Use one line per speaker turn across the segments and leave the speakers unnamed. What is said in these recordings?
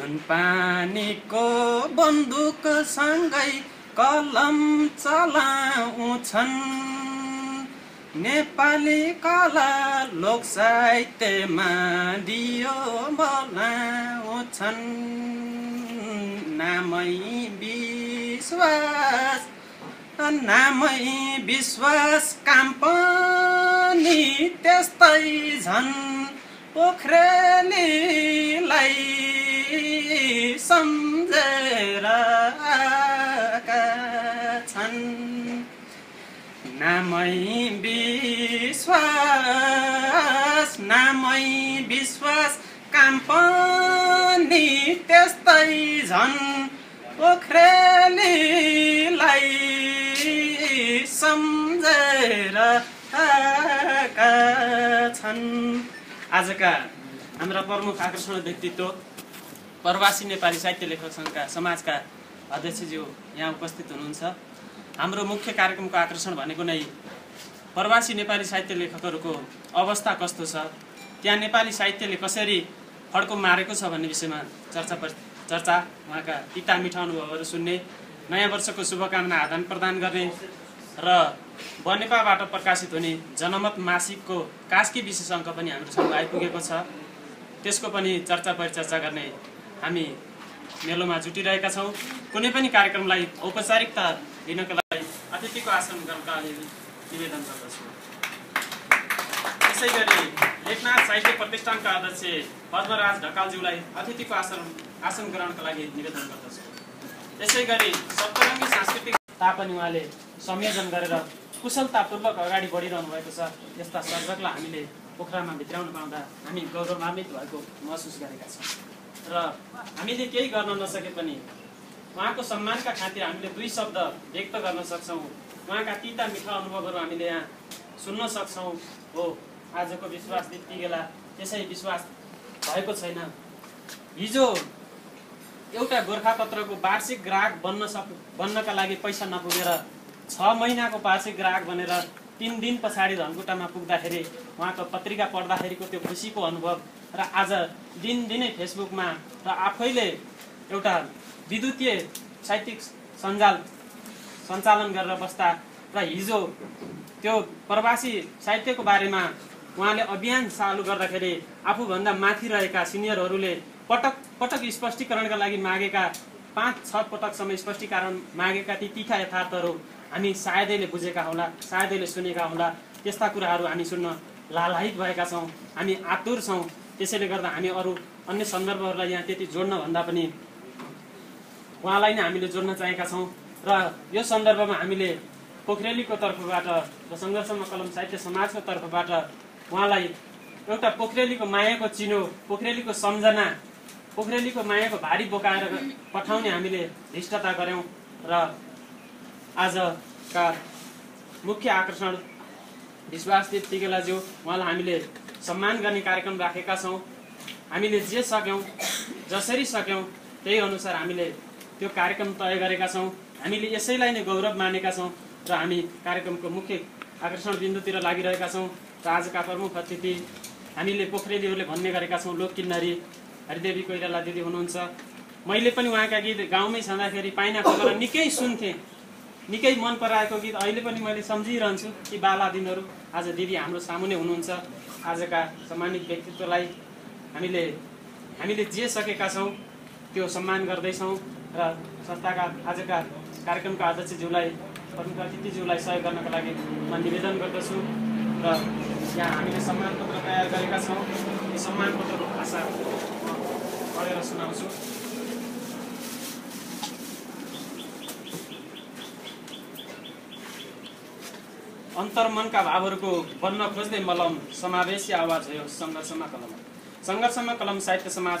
नुनपानीको बन्दुक सँगै कलम चलाउँछन्। नेपाली कला लोक साहित्यमा दियो बोलाउँछन्। नामै विश्वास काम पनि त्यस्तै झन्। पोखरेलीलाई सम्झेर आएका छन्। नामै विश्वास काम पनि त्यस्तै झन्। पोखरेलीलाई सम्झेर आएका छन्। आजका हाम्रा प्रमुख आकर्षण व्यक्तित्व प्रवासी नेपाली साहित्य लेखक सङ्घका समाजका अध्यक्षज्यू यहाँ उपस्थित हुनुहुन्छ। हाम्रो मुख्य कार्यक्रमको आकर्षण भनेको नै प्रवासी नेपाली साहित्य लेखकहरूको अवस्था कस्तो छ, त्यहाँ नेपाली साहित्यले कसरी फड्को मारेको छ भन्ने विषयमा चर्चा उहाँका तिता मिठा अनुभवहरू सुन्ने, नयाँ वर्षको शुभकामना आदान प्रदान गर्ने र बनेपाबाट प्रकाशित हुने जनमत मासिकको कास्की विशेष अङ्क पनि हाम्रो सामु आइपुगेको छ। त्यसको पनि चर्चा परिचर्चा गर्ने हामी मेलोमा जुटिरहेका छौँ। कुनै पनि कार्यक्रमलाई औपचारिकता दिनको लागि अतिथिको आसन गर्नका लागि निवेदन गर्दछु। त्यसै गरी लेखनाथ साहित्य प्रतिष्ठानका अध्यक्ष पद्मराज ढकालज्यूलाई अतिथिको आसन ग्रहणका लागि निवेदन गर्दछु। त्यसै गरी सप्तरङ्गी सांस्कृतिक तापनि उहाँले संयोजन गरेर कुशलतापूर्वक अगाडि बढिरहनु भएको छ। यस्ता सर्जकलाई हामीले पोखरामा भित्राउनु पाउँदा हामी गौरवान्वित भएको महसुस गरेका छौँ र हामीले केही गर्न नसके पनि उहाँको सम्मानका खातिर हामीले दुई शब्द व्यक्त गर्न सक्छौँ। उहाँका तिता मिठा अनुभवहरू हामीले यहाँ सुन्न सक्छौँ। हो, आजको विश्वास त्यति बेला त्यसै विश्वास भएको छैन। हिजो एउटा गोर्खापत्रको वार्षिक ग्राहक बन्नका लागि पैसा नपुगेर 6 महिनाको वार्षिक ग्राहक बनेर 3 दिन पछाडि धनकुटामा पुग्दाखेरि उहाँको पत्रिका पढ्दाखेरिको त्यो खुसीको अनुभव र आज दिनदिनै फेसबुकमा र आफैले एउटा विद्युतीय साहित्यिक सञ्चालन गरेर बस्दा र हिजो त्यो प्रवासी साहित्यको बारेमा उहाँले अभियान चालु गर्दाखेरि आफूभन्दा माथि रहेका सिनियरहरूले पटक पटक स्पष्टीकरणका लागि मागेका 5-6 पटकसम्म स्पष्टीकरण मागेका ती तिखा यथार्थहरू हामी सायदैले बुझेका होला, सायदैले सुनेका होला। त्यस्ता कुराहरू हामी सुन्न लालायित भएका छौँ, हामी आतुर छौँ। त्यसैले गर्दा हामी अरू अन्य सन्दर्भहरूलाई यहाँ त्यति जोड्न भन्दा पनि उहाँलाई नै हामीले जोड्न चाहेका छौँ। र यो सन्दर्भमा हामीले पोखरेलीको तर्फबाट र सङ्घर्षमा कलम साहित्य समाजको तर्फबाट उहाँलाई एउटा पोखरेलीको मायाको चिनो, पोखरेलीको सम्झना, पोखरेलीको मायाको भारी बोकाएर पठाउने हामीले धृष्टता गऱ्यौँ र आजका मुख्य आकर्षण विश्वासदीप तिगेलाज्यू, उहाँलाई हामीले सम्मान गर्ने कार्यक्रम राखेका छौँ। हामीले जे सक्यौँ, जसरी सक्यौँ त्यही अनुसार हामीले त्यो कार्यक्रम तय गरेका छौँ। हामीले यसैलाई नै गौरव मानेका छौँ र हामी कार्यक्रमको मुख्य आकर्षण बिन्दुतिर लागिरहेका छौँ। र आजका प्रमुख अतिथि हामीले पोखरेलीहरूले भन्ने गरेका छौँ, लोक किन्नरी हरिदेवी कोइराला दिदी हुनुहुन्छ। मैले पनि उहाँका गीत गाउँमै छँदाखेरि पाइना खोजेर निकै सुन्थेँ, निकै मन पराएको गीत अहिले पनि मैले सम्झिरहन्छु ती बाला दिनहरू। आज दिदी हाम्रो सामुने हुनुहुन्छ। आजका सम्मानित व्यक्तित्वलाई हामीले जे सकेका छौँ त्यो सम्मान गर्दैछौँ र संस्थाका आजका कार्यक्रमका अध्यक्षज्यूलाई, प्रमुख अतिथिज्यूलाई सहयोग गर्नका लागि म निवेदन गर्दछु। र यहाँ हामीले सम्मान पत्र तयार गरेका छौँ। यो सम्मान पत्रको भाषा पढेर सुनाउँछु। अन्तर्मनका भावहरूको बन्न खोज्दै मलम, समावेशी आवाज हो सङ्घर्षमा कलम। सङ्घर्षमा कलम साहित्य समाज,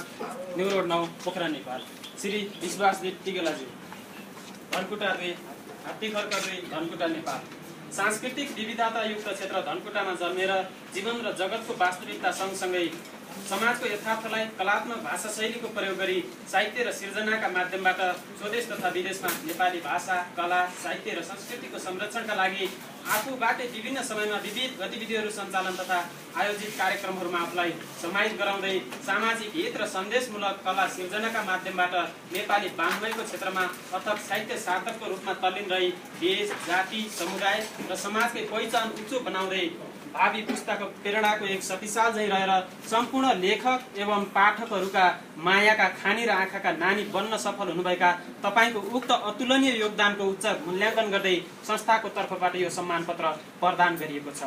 न्यू रोड 9, पोखरा, नेपाल। श्री विश्वासदीप तिगेलाज्यू, धनकुटा 2, हात्तीखर्क 2, धनकुटा, नेपाल। सांस्कृतिक विविधतायुक्त क्षेत्र धनकुटामा जन्मेर जीवन र जगतको वास्तविकता सँगसँगै समाजको यथार्थलाई कलात्मक भाषा शैलीको प्रयोग गरी साहित्य र सिर्जनाका माध्यमबाट स्वदेश तथा विदेशमा नेपाली भाषा, कला, साहित्य र संस्कृतिको संरक्षणका लागि आफूबाटै विभिन्न समयमा विविध गतिविधिहरू सञ्चालन तथा आयोजित कार्यक्रमहरूमा आफूलाई समाहित गराउँदै सामाजिक हित र सन्देशमूलक कला सिर्जनाका माध्यमबाट नेपाली वाङ्मयको क्षेत्रमा अथक साहित्य सार्थकको रूपमा तल्लीन रही देश, जाति, समुदाय र समाजकै पहिचान उच्च बनाउँदै भावी पुस्ताको प्रेरणाको एक शक्तिशाल झैँ रहेर सम्पूर्ण लेखक एवं पाठकहरूका मायाका खानी र आँखाका नानी बन्न सफल हुनुभएका तपाईँको उक्त अतुलनीय योगदानको उच्च मूल्याङ्कन गर्दै संस्थाको तर्फबाट यो सम्मान पत्र प्रदान गरिएको छ।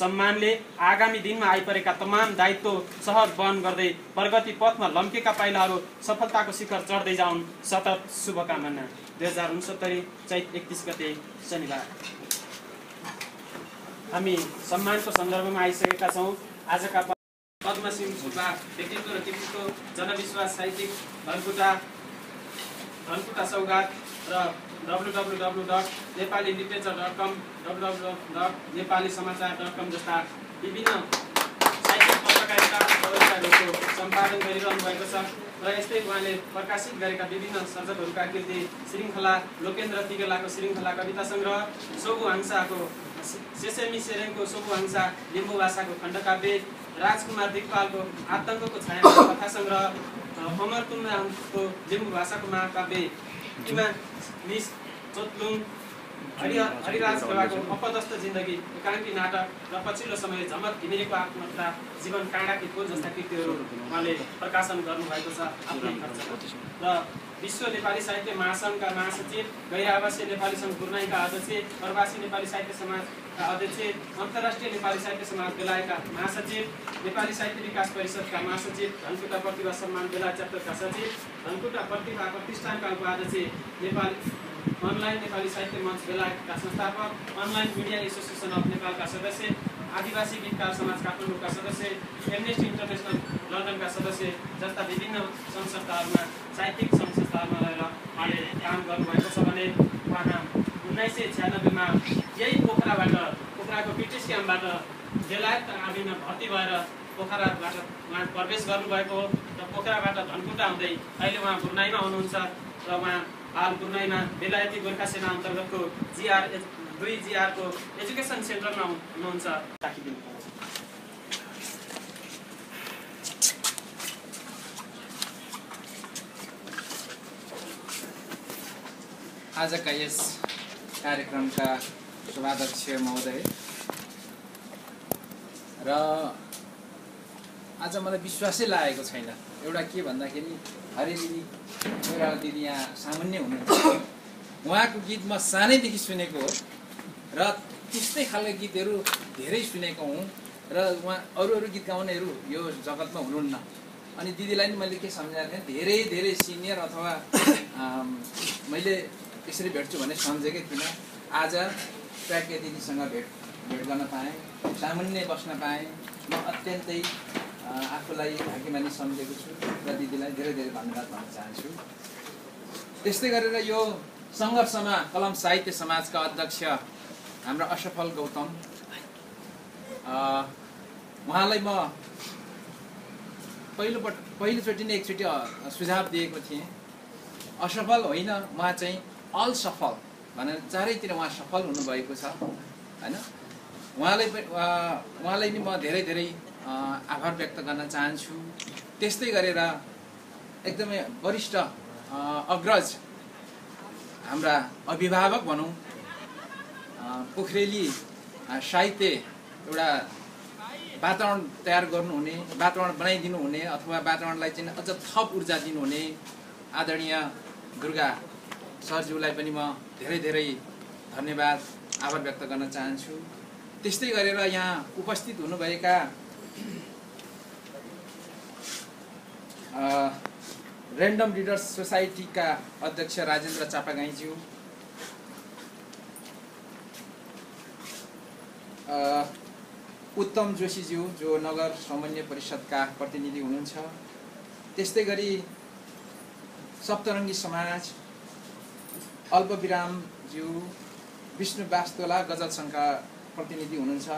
सम्मानले आगामी दिनमा आइपरेका तमाम दायित्व सहज वहन गर्दै प्रगति पथमा लम्केका पाइलाहरू सफलताको शिखर चढ्दै जाउन्। सतत शुभकामना। 2069 चैत 31 गते शनिबार। हामी सम्मानको सन्दर्भमा आइसकेका छौँ। आजका पद्मश्री सुब्बा व्यक्तित्व र कृतित्व जनविश्वास साहित्यिक धनकुटा सौगात र www.nepaliliterature.com www.nepalisamaचार.com जस्ता विभिन्न साहित्यिक पत्रकारिता पत्रिकाहरूको सम्पादन गरिरहनु भएको छ र यस्तै उहाँले प्रकाशित गरेका विभिन्न सर्जकहरूका कृति श्रृङ्खला लोकेन्द्र तिगेलाको श्रृङ्खला कविता सङ्ग्रह, सोबु हाङसाको सेसेमी सेरेङको सोबु हाङसा लिम्बू भाषाको खण्डकाव्य, राजकुमार दिक्पालको आतङ्कको छायामा कथा सङ्ग्रह, अमर कुमारको लिम्बू भाषाको महाकाव्य, इमा निस चोतलुङ, हरिराज खवाको अपदस्थ जिन्दगी एकाङ्की नाटक र पछिल्लो समय झमक घिमिरेको आत्मकथा जीवन काँडाकी फुल जस्ता कृतिहरू उहाँले प्रकाशन गर्नुभएको छ आफ्नै खर्चमा। र विश्व नेपाली साहित्य महासङ्घका महासचिव, गैर आवासीय नेपाली सङ्घ गुर्नाईका अध्यक्ष, प्रवासी नेपाली साहित्य समाजका अध्यक्ष, अन्तर्राष्ट्रिय नेपाली साहित्य समाज बेलायतका महासचिव, नेपाली साहित्य विकास परिषदका महासचिव, धनकुटा प्रतिभा सम्मान बेलायत च्याप्टरका सचिव, धनकुटा प्रतिभा प्रतिष्ठानका उपाध्यक्ष, नेपाली अनलाइन नेपाली साहित्य मञ्च बेलायतका संस्थापक, अनलाइन मिडिया एसोसिएसन अफ नेपालका सदस्य, आदिवासी गीतकार समाज काठमाडौँका सदस्य, एमनेस्टी इन्टरनेसनल लन्डनका सदस्य जस्ता विभिन्न सङ्घ संस्थाहरूमा साहित्यिक सङ्घ संस्थाहरूमा रहेर उहाँले काम गर्नुभएको छ भने उहाँ 1996मा यही पोखराको ब्रिटिस क्याम्पबाट बेलायत आर्मीमा भर्ती भएर पोखराबाट उहाँ प्रवेश गर्नुभएको हो र पोखराबाट धनकुटा आउँदै अहिले उहाँ गुर्नाईमा हुनुहुन्छ र उहाँ हाल गुर्नाईमा बेलायती गोर्खा सेना अन्तर्गतको GR को एजुकेसन सेन्टरमा हुनुहुन्छ।
आजका यस कार्यक्रमका सभाध्यक्ष महोदय र आज मलाई विश्वासै लागेको छैन। एउटा के भन्दाखेरि हरे दिदी कोइराला दिदी यहाँ सामान्य हुनुहुन्छ। उहाँको गीत म सानैदेखि सुनेको हो र त्यस्तै खालको गीतहरू धेरै सुनेको हुँ र उहाँ अरू गीत गाउनेहरू यो जगतमा हुनुहुन्न। अनि दिदीलाई नि मैले के सम्झाएको थिएँ, धेरै सिनियर अथवा मैले यसरी भेट्छु भन्ने सम्झेकै थिइनँ। आज प्याके दिदीसँग भेट गर्न पाएँ, सामान्य बस्न पाएँ। म अत्यन्तै आफूलाई भाग्यमानी सम्झेको छु र दिदीलाई धेरै धन्यवाद भन्न चाहन्छु। त्यस्तै गरेर यो सङ्घर्षमा कलम साहित्य समाजका अध्यक्ष हाम्रो असफल गौतम, उहाँलाई म पहिलोचोटि नै एकचोटि सुझाव दिएको थिएँ। असफल होइन, उहाँ चाहिँ अल सफल भनेर चारैतिर उहाँ सफल हुनुभएको छ होइन। उहाँलाई नि म धेरै आभार व्यक्त गर्न चाहन्छु। त्यस्तै गरेर एकदमै वरिष्ठ अग्रज हाम्रा अभिभावक भनौँ, पोखरेली साहित्य एउटा वातावरण तयार गर्नुहुने, वातावरण बनाइदिनु हुने अथवा वातावरणलाई चाहिँ अझ थप ऊर्जा दिनुहुने आदरणीय दुर्गा सरज्यूलाई पनि म धेरै धन्यवाद आभार व्यक्त गर्न चाहन्छु। त्यस्तै गरेर यहाँ उपस्थित हुनुभएका ऱ्यान्डम रिडर्स सोसाइटीका अध्यक्ष राजेन्द्र चापागाईज्यू, उत्तम जोशीज्यू जो नगर समन्वय परिषदका प्रतिनिधि हुनुहुन्छ, त्यस्तै गरी सप्तरङ्गी समाज अल्पविरामज्यू, विष्णु बास्तोला गजल सङ्घका प्रतिनिधि हुनुहुन्छ,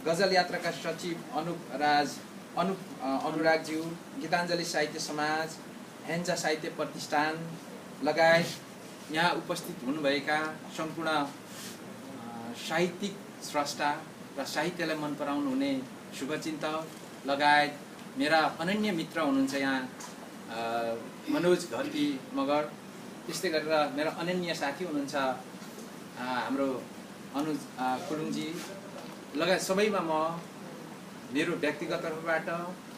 गजल यात्राका सचिव अनुप राज अनुरागज्यू, गीताञ्जली साहित्य समाज, हेन्जा साहित्य प्रतिष्ठान लगायत यहाँ उपस्थित हुनुभएका सम्पूर्ण साहित्यिक स्रष्टा र साहित्यलाई मन पराउनु हुने शुभचिन्तक लगायत मेरा अनन्य मित्र हुनुहुन्छ यहाँ मनोज घरती मगर, त्यस्तै गरेर मेरो अनन्य साथी हुनुहुन्छ हाम्रो अनुज कुलुङजी लगायत सबैमा म मेरो व्यक्तिगत तर्फबाट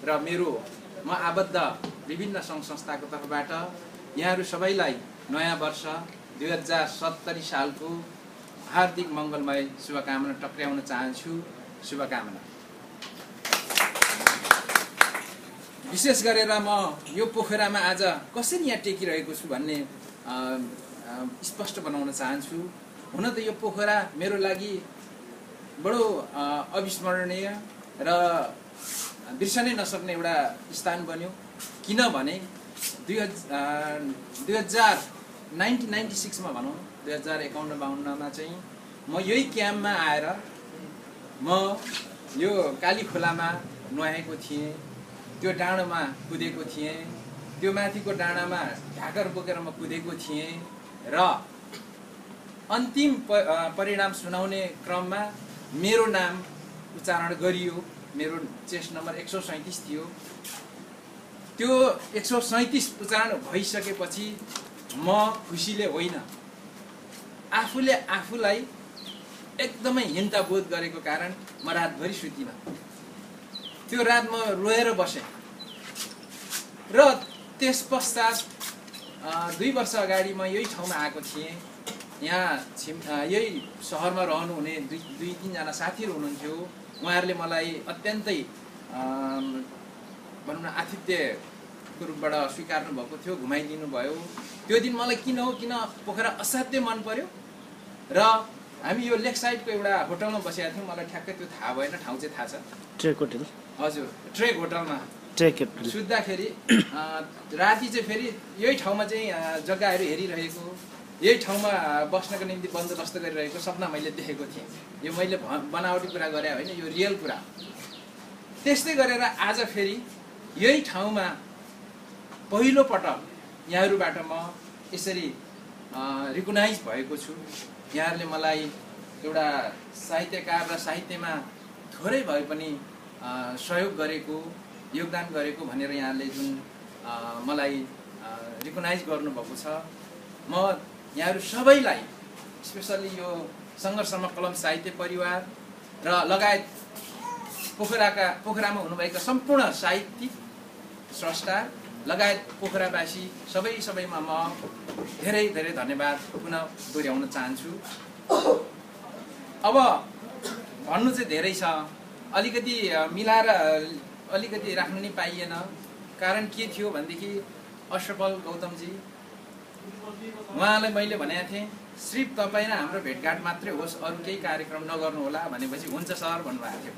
र म आबद्ध विभिन्न सङ्घ संस्थाको तर्फबाट यहाँहरू सबैलाई नयाँ वर्ष 2070 सालको हार्दिक मङ्गलमय शुभकामना टक्र्याउन चाहन्छु। शुभकामना। विशेष गरेर म यो पोखरामा आज कसरी यहाँ टेकिरहेको छु भन्ने स्पष्ट बनाउन चाहन्छु। हुन त यो पोखरा मेरो लागि बडो अविस्मरणीय र बिर्सनै नसक्ने एउटा स्थान बन्यो। किनभने 1996 मा भनौँ 2051-52 चाहिँ म यही क्याम्पमा आएर म यो काली खोलामा नुहाएको थिएँ, त्यो डाँडोमा कुदेको थिएँ, त्यो माथिको डाँडामा ढाकर बोकेर म कुदेको थिएँ र अन्तिम परिणाम सुनाउने क्रममा मेरो नाम उच्चारण गरियो। मेरो चेस्ट नम्बर 137 थियो। त्यो 137 उच्चारण भइसकेपछि म खुसीले होइन, आफूले आफूलाई एकदमै हिंता बोध गरेको कारण म रातभरि सुतिनँ। त्यो रात म रोएर बसेँ र त्यस पश्चात 2 वर्ष अगाडि म यही ठाउँमा आएको थिएँ। यहाँ यही सहरमा रहनुहुने 2-3 जना साथीहरू हुनुहुन्थ्यो। उहाँहरूले मलाई अत्यन्तै भनौँ न आतिथ्यको रूपबाट स्वीकार्नु भएको थियो, घुमाइदिनु भयो। त्यो दिन मलाई किन पोखरा असाध्यै मन पर्यो र हामी यो लेक साइडको एउटा होटलमा बसेका थियौँ। मलाई ठ्याक्कै त्यो थाहा भएन, ठाउँ चाहिँ थाहा छ, ट्रेक होटल। हजुर, ट्रेक होटलमा सुत्दाखेरि राति चाहिँ फेरि यही ठाउँमा चाहिँ जग्गाहरू हेरिरहेको, यही ठाउँमा बस्नको निम्ति बन्दोबस्त गरिरहेको सपना मैले देखेको थिएँ। यो मैले बनावटी कुरा गरे होइन, यो रियल कुरा। त्यस्तै गरेर आज फेरि यही ठाउँमा पहिलो पटक यहाँहरूबाट म यसरी रिकग्नाइज भएको छु। यहाँहरूले मलाई एउटा साहित्यकार र साहित्यमा थोरै भए पनि सहयोग गरेको, योगदान गरेको भनेर यहाँले जुन मलाई रिकग्नाइज गर्नुभएको छ, म यहाँहरू सबैलाई स्पेसल्ली यो सङ्घर्षमा कलम साहित्य परिवार र लगायत पोखरामा हुनुभएका सम्पूर्ण साहित्यिक स्रष्टा लगायत पोखरावासी सबैमा म धेरै धेरै धन्यवाद पुनः दोहोऱ्याउन चाहन्छु। अब भन्नु चाहिँ धेरै छ, अलिकति मिलाएर अलिकति राख्नु नै पाइएन। कारण के थियो भनेदेखि अश्रफल गौतमजी, उहाँलाई मैले भनेको थिएँ सिर्फ तपाईँ र हाम्रो भेटघाट मात्रै होस्, अरू केही कार्यक्रम नगर्नु होला भनेपछि हुन्छ सर भन्नुभएको थियो।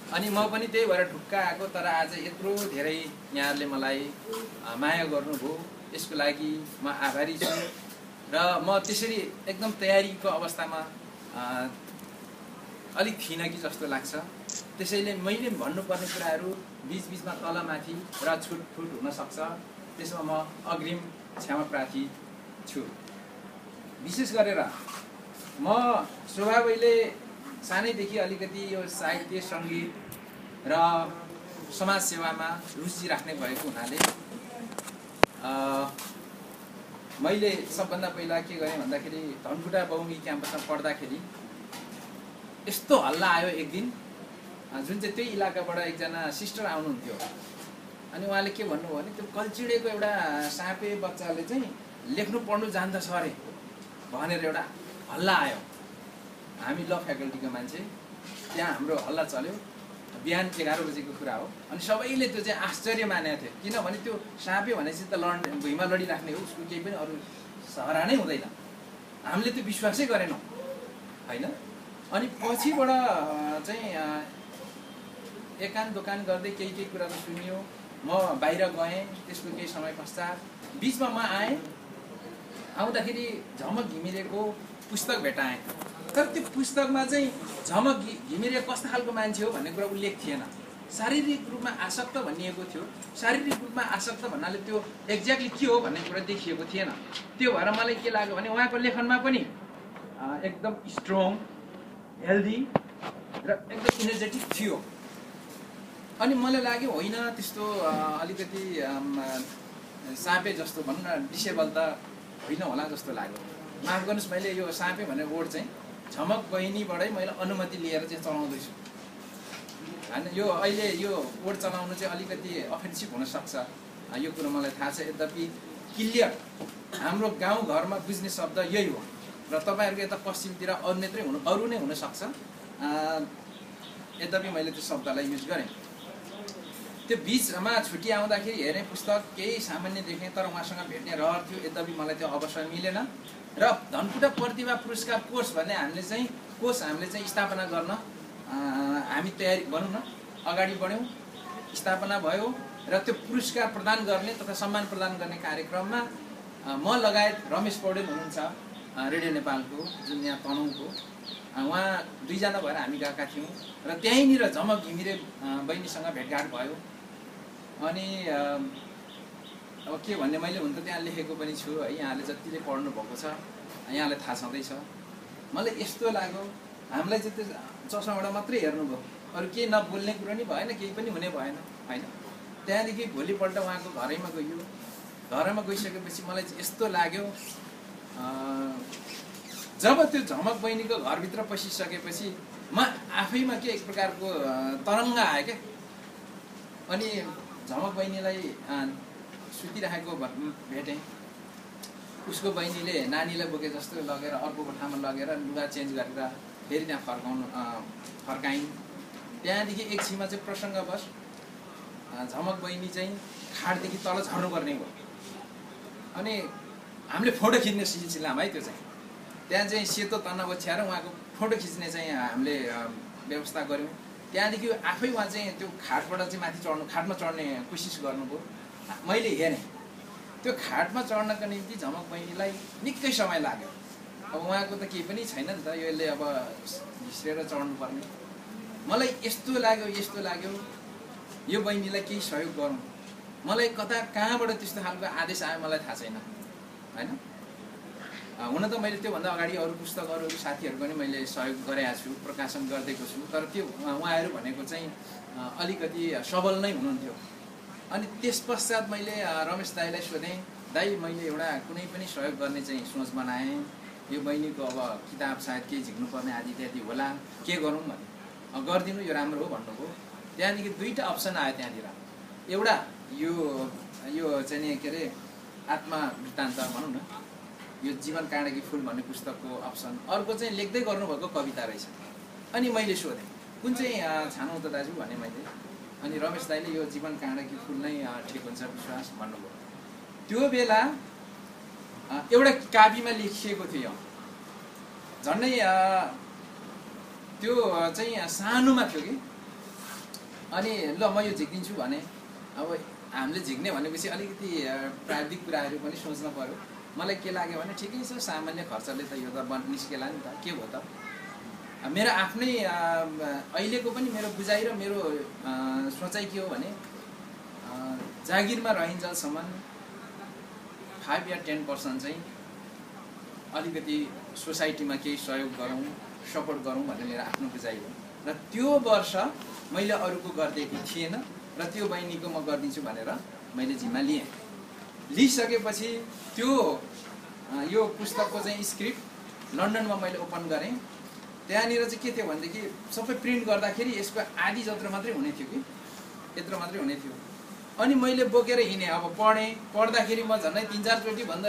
अनि म पनि त्यही भएर ढुक्क आएको। तर आज यत्रो धेरै यहाँहरूले मलाई माया गर्नुभयो, यसको लागि म आभारी छु। र म त्यसरी एकदम तयारीको अवस्थामा अलिक थिइनँ कि जस्तो लाग्छ। त्यसैले मैले भन्नुपर्ने कुराहरू बिचबिचमा तलमाथि र छुटफुट हुनसक्छ, त्यसमा म अग्रिम क्षमा प्रार्थी छु। विशेष गरेर म स्वभावैले सानैदेखि अलिकति यो साहित्य, सङ्गीत र समाज सेवामा रुचि राख्ने भएको हुनाले मैले सबभन्दा पहिला के गरेँ भन्दाखेरि धनकुटा बहुमुखी क्याम्पसमा पढ्दाखेरि यस्तो हल्ला आयो एक दिन, जुन चाहिँ त्यही इलाकाबाट एकजना सिस्टर आउनुहुन्थ्यो। अनि उहाँले के भन्नुभयो भने त्यो कल्चिडेको एउटा साँपे बच्चाले चाहिँ लेख्नु पढ्नु जान्दछ अरे भनेर एउटा हल्ला आयो। हामी ल फ्याकल्टीको मान्छे, त्यहाँ हाम्रो हल्ला चल्यो। बिहान 11 बजेको कुरा हो। अनि सबैले त्यो चाहिँ आश्चर्य मानेको थियो, किनभने त्यो साँपे भनेपछि त भुइँमा लडिराख्ने हो, उसको केही पनि अरू सहारा नै हुँदैन। हामीले त्यो विश्वासै गरेनौँ होइन। अनि पछिबाट चाहिँ एकान दोकान गर्दै केही कुराहरू सुनियो। म बाहिर गएँ, त्यसको केही समय पश्चात बिचमा म आएँ। आउँदाखेरि झमक घिमिरेको पुस्तक भेटाएँ। तर त्यो पुस्तकमा चाहिँ झमक घिमिरे कस्तो खालको मान्छे हो भन्ने कुरा उल्लेख थिएन। शारीरिक रूपमा आसक्त भनिएको थियो। शारीरिक रूपमा आसक्त भन्नाले त्यो एक्ज्याक्टली के हो भन्ने कुरा देखिएको थिएन। त्यो भएर मलाई के लाग्यो भने उहाँको लेखनमा पनि एकदम स्ट्रङ, हेल्दी र एकदम इनर्जेटिक थियो। अनि मलाई लाग्यो होइन त्यस्तो अलिकति साँपे जस्तो भनौँ न, डिसेबल त होइन होला जस्तो लाग्यो। माफ गर्नुहोस्, मैले यो साँपे भन्ने वर्ड चाहिँ झमक बहिनीबाटै मैले अनुमति लिएर चाहिँ चलाउँदैछु होइन। यो अहिले यो वर्ड चलाउनु चाहिँ अलिकति अफेन्सिभ हुनसक्छ, यो कुरो मलाई थाहा छ। यद्यपि क्लियर हाम्रो गाउँघरमा बुझ्ने शब्द यही हो र तपाईँहरूको यता पश्चिमतिर अरू नै हुनसक्छ। यद्यपि मैले त्यो शब्दलाई युज गरेँ। त्यो बिचमा छुट्टी आउँदाखेरि हेरेँ पुस्तक, केही सामान्य देखेँ, तर उहाँसँग भेट्ने रहर थियो। यद्यपि मलाई त्यो अवसर मिलेन र धनकुटा प्रतिभा पुरस्कार कोर्स भन्ने हामीले चाहिँ स्थापना गर्न हामी तयारी भनौँ न अगाडि बढ्यौँ, स्थापना भयो र त्यो पुरस्कार प्रदान गर्ने तथा सम्मान प्रदान गर्ने कार्यक्रममा म लगायत रमेश पौडेल हुनुहुन्छ रेडियो नेपालको, जुन यहाँ तनहुँको, उहाँ 2 जना भएर हामी गएका थियौँ र त्यहीँनिर झमक घिमिरे बहिनीसँग भेटघाट भयो। अनि अब के भन्ने, मैले हुन त त्यहाँ लेखेको पनि छु है, यहाँले जतिले पढ्नु भएको छ यहाँलाई थाहा छँदैछ। मलाई यस्तो लाग्यो हामीलाई चाहिँ त्यो चस्माबाट मात्रै हेर्नुभयो, अरू केही नबोल्ने कुरो नि भएन, केही पनि हुने भएन होइन। त्यहाँदेखि भोलिपल्ट उहाँको घरैमा गइयो। घरमा गइसकेपछि मलाई यस्तो लाग्यो, जब त्यो झमक बहिनीको घरभित्र पसिसकेपछि म आफैमा के एक प्रकारको तरङ्ग आयो क्या। अनि झमक बहिनीलाई सुतिराखेको भेटेँ। उसको बहिनीले नानीलाई बोके जस्तो लगेर अर्को कोठामा लगेर लुगा चेन्ज गरेर फेरि त्यहाँ फर्काइन्। त्यहाँदेखि एकछिनमा चाहिँ प्रसङ्गवश झमक बहिनी चाहिँ खाटदेखि तल झर्नुपर्ने भयो। अनि हामीले फोटो खिच्ने सिलसिलामा है, त्यो चाहिँ त्यहाँ चाहिँ सेतो तन्ना ओछ्याएर उहाँको फोटो खिच्ने चाहिँ हामीले व्यवस्था गऱ्यौँ। त्यहाँदेखि आफै उहाँ चाहिँ त्यो खाटबाट चाहिँ माथि खाटमा चढ्ने कोसिस गर्नुभयो। मैले हेरेँ त्यो खाटमा चढ्नको निम्ति झमक बहिनीलाई निकै समय लाग्यो। अब उहाँको त केही पनि छैन नि त, यसले अब घिस्रेर चढ्नुपर्ने। मलाई यस्तो लाग्यो यो बहिनीलाई केही सहयोग गरौँ। मलाई कहाँबाट त्यस्तो खालको आदेश आयो मलाई थाहा छैन होइन। हुन त मैले त्योभन्दा अगाडि अरू पुस्तकहरू साथीहरूको पनि मैले सहयोग गरेको छु, प्रकाशन गरिदिएको छु, तर त्यो उहाँहरू भनेको चाहिँ अलिकति सबल नै हुनुहुन्थ्यो। अनि त्यस पश्चात मैले रमेश दाईलाई सोधेँ, दाई मैले एउटा कुनै पनि सहयोग गर्ने चाहिँ सोच बनाएँ, यो बहिनीको अब किताब सायद केही झिक्नुपर्ने आदि इत्यादि होला, के गरौँ भने गरिदिनु, यो राम्रो हो भन्नुभयो। त्यहाँदेखि 2टा अप्सन आयो त्यहाँनिर। एउटा यो चाहिँ के अरे आत्मा वृत्तान्त भनौँ न, यो जीवन काँडाकी फुल भन्ने पुस्तकको अप्सन। अर्को चाहिँ लेख्दै गर्नुभएको कविता रहेछ। अनि मैले सोधेँ कुन चाहिँ छानौँ त दाजु भने मैले। अनि रमेश दाईले यो जीवन काँडाकी फुल नै ठिक हुन्छ विश्वास भन्नुभयो। त्यो बेला एउटा कापीमा लेखिएको थियो, झन्डै त्यो चाहिँ सानोमा थियो कि। अनि ल म यो झिकिदिन्छु भने। अब हामीले झिक्ने भनेपछि अलिकति प्राविधिक कुराहरू पनि सोच्न पर्यो। मलाई के लाग्यो भने ठिकै छ, सामान्य खर्चले त यो त निस्केला नि त, के हो त। मेरो आफ्नै अहिलेको पनि मेरो बुझाइ र मेरो सोचाइ के हो भने जागिरमा रहन्जेलसम्म 5 या 10% चाहिँ अलिकति सोसाइटीमा केही सहयोग गरौँ, सपोर्ट गरौँ भन्ने मेरो आफ्नो बुझाइ हो। र त्यो वर्ष मैले अरूको गरिदिएको थिएन र त्यो बहिनीको म गरिदिन्छु भनेर मैले जिम्मा लिएँ। लिइसकेपछि त्यो यो पुस्तकको चाहिँ स्क्रिप्ट लन्डनमा मैले ओपन गरेँ। त्यहाँनिर चाहिँ के थियो भनेदेखि सबै प्रिन्ट गर्दाखेरि यसको आधी जत्रो मात्रै हुने थियो कि, यत्रो मात्रै हुने थियो। अनि मैले बोकेर हिँडेँ। अब पढ्दाखेरि म झन्डै 3-4 चोटि भन्दा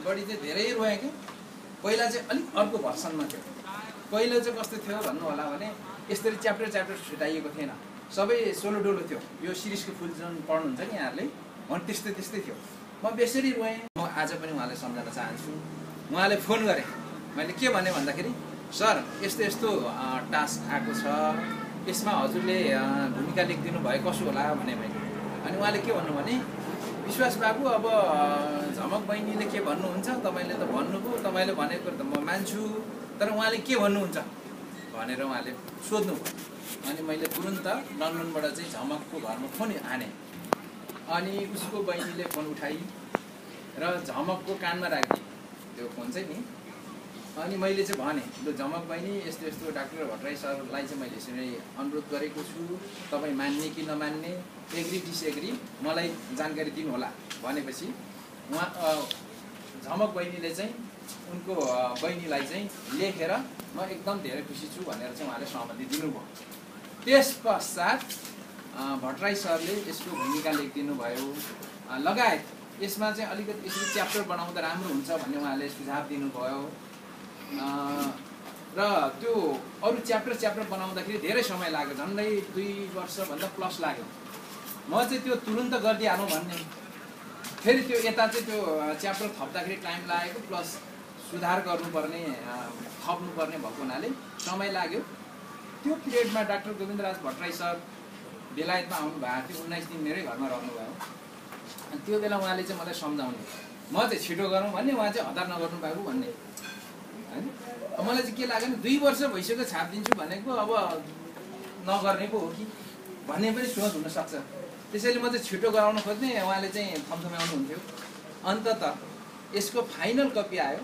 बढी चाहिँ धेरै रोएँ कि। पहिला चाहिँ अलिक अर्को भर्सनमा थियो। पहिला चाहिँ कस्तो थियो भन्नु होला भने यसरी च्याप्टर छुटाइएको थिएन, सबै सोलो डोलो थियो। यो शिरीषको फुल जुन पढ्नुहुन्छ नि यहाँहरूले, भने त्यस्तै थियो। म बेसरी रोएँ। म आज पनि उहाँलाई सम्झाउन चाहन्छु। उहाँले फोन गरेँ, मैले के भने भन्दाखेरि सर यस्तो टास्क आएको छ, यसमा हजुरले भूमिका लेखिदिनु भयो, कसो होला भने मैले। अनि उहाँले के भन्नु भने विश्वास बाबु अब झमक बहिनीले के भन्नुहुन्छ तपाईँले त भन्नुभयो, तपाईँले भनेको त म मान्छु, तर उहाँले के भन्नुहुन्छ भनेर उहाँले सोध्नुभयो। अनि मैले तुरुन्त लन्डनबाट चाहिँ झमकको घरमा फोन हाने अनि उसको बहिनीले फोन उठाई र झमकको कानमा राखिदिए त्यो फोन चाहिँ नि। अनि मैले चाहिँ भने ल झमक बहिनी यस्तो यस्तो डाक्टर भट्टराई सरलाई चाहिँ मैले यसरी अनुरोध गरेको छु, तपाईँ मान्ने कि नमान्ने, एग्री डिसएग्री मलाई जानकारी दिनुहोला भनेपछि उहाँ झमक बहिनीले चाहिँ उनको बहिनीलाई चाहिँ लेखेर म एकदम धेरै खुसी छु भनेर चाहिँ उहाँले सहमति दिनुभयो। त्यस पश्चात भट्टराई सरले यसको भूमिका लेखिदिनु भयो, लगायत यसमा चाहिँ अलिकति यसरी च्याप्टर बनाउँदा राम्रो हुन्छ भन्ने उहाँले सुझाव दिनुभयो र त्यो अरू च्याप्टर बनाउँदाखेरि धेरै समय लाग्यो, झन्डै 2 वर्षभन्दा प्लस लाग्यो। म चाहिँ त्यो तुरुन्त गरिदिइहालौँ भन्ने, फेरि त्यो यता चाहिँ त्यो च्याप्टर थप्दाखेरि टाइम लागेको प्लस सुधार गर्नुपर्ने थप्नुपर्ने भएको हुनाले समय लाग्यो। त्यो पिरियडमा डाक्टर गोविन्दराज भट्टराई सर बेलायतमा आउनु भएको थियो, 19 दिन मेरै घरमा रहनुभयो। अनि त्यो बेला उहाँले चाहिँ मलाई सम्झाउने, म चाहिँ छिटो गरौँ भन्ने, उहाँ चाहिँ हतार नगर्नु भएको भन्ने होइन। मलाई चाहिँ के लाग्यो भने 2 वर्ष भइसक्यो छापिदिन्छु भनेको, अब नगर्ने पो हो कि भन्ने पनि सोच हुनसक्छ। त्यसैले म चाहिँ छिटो गराउन खोज्ने, उहाँले चाहिँ थम्थम्याउनु हुन्थ्यो। अन्तत यसको फाइनल कपी आयो।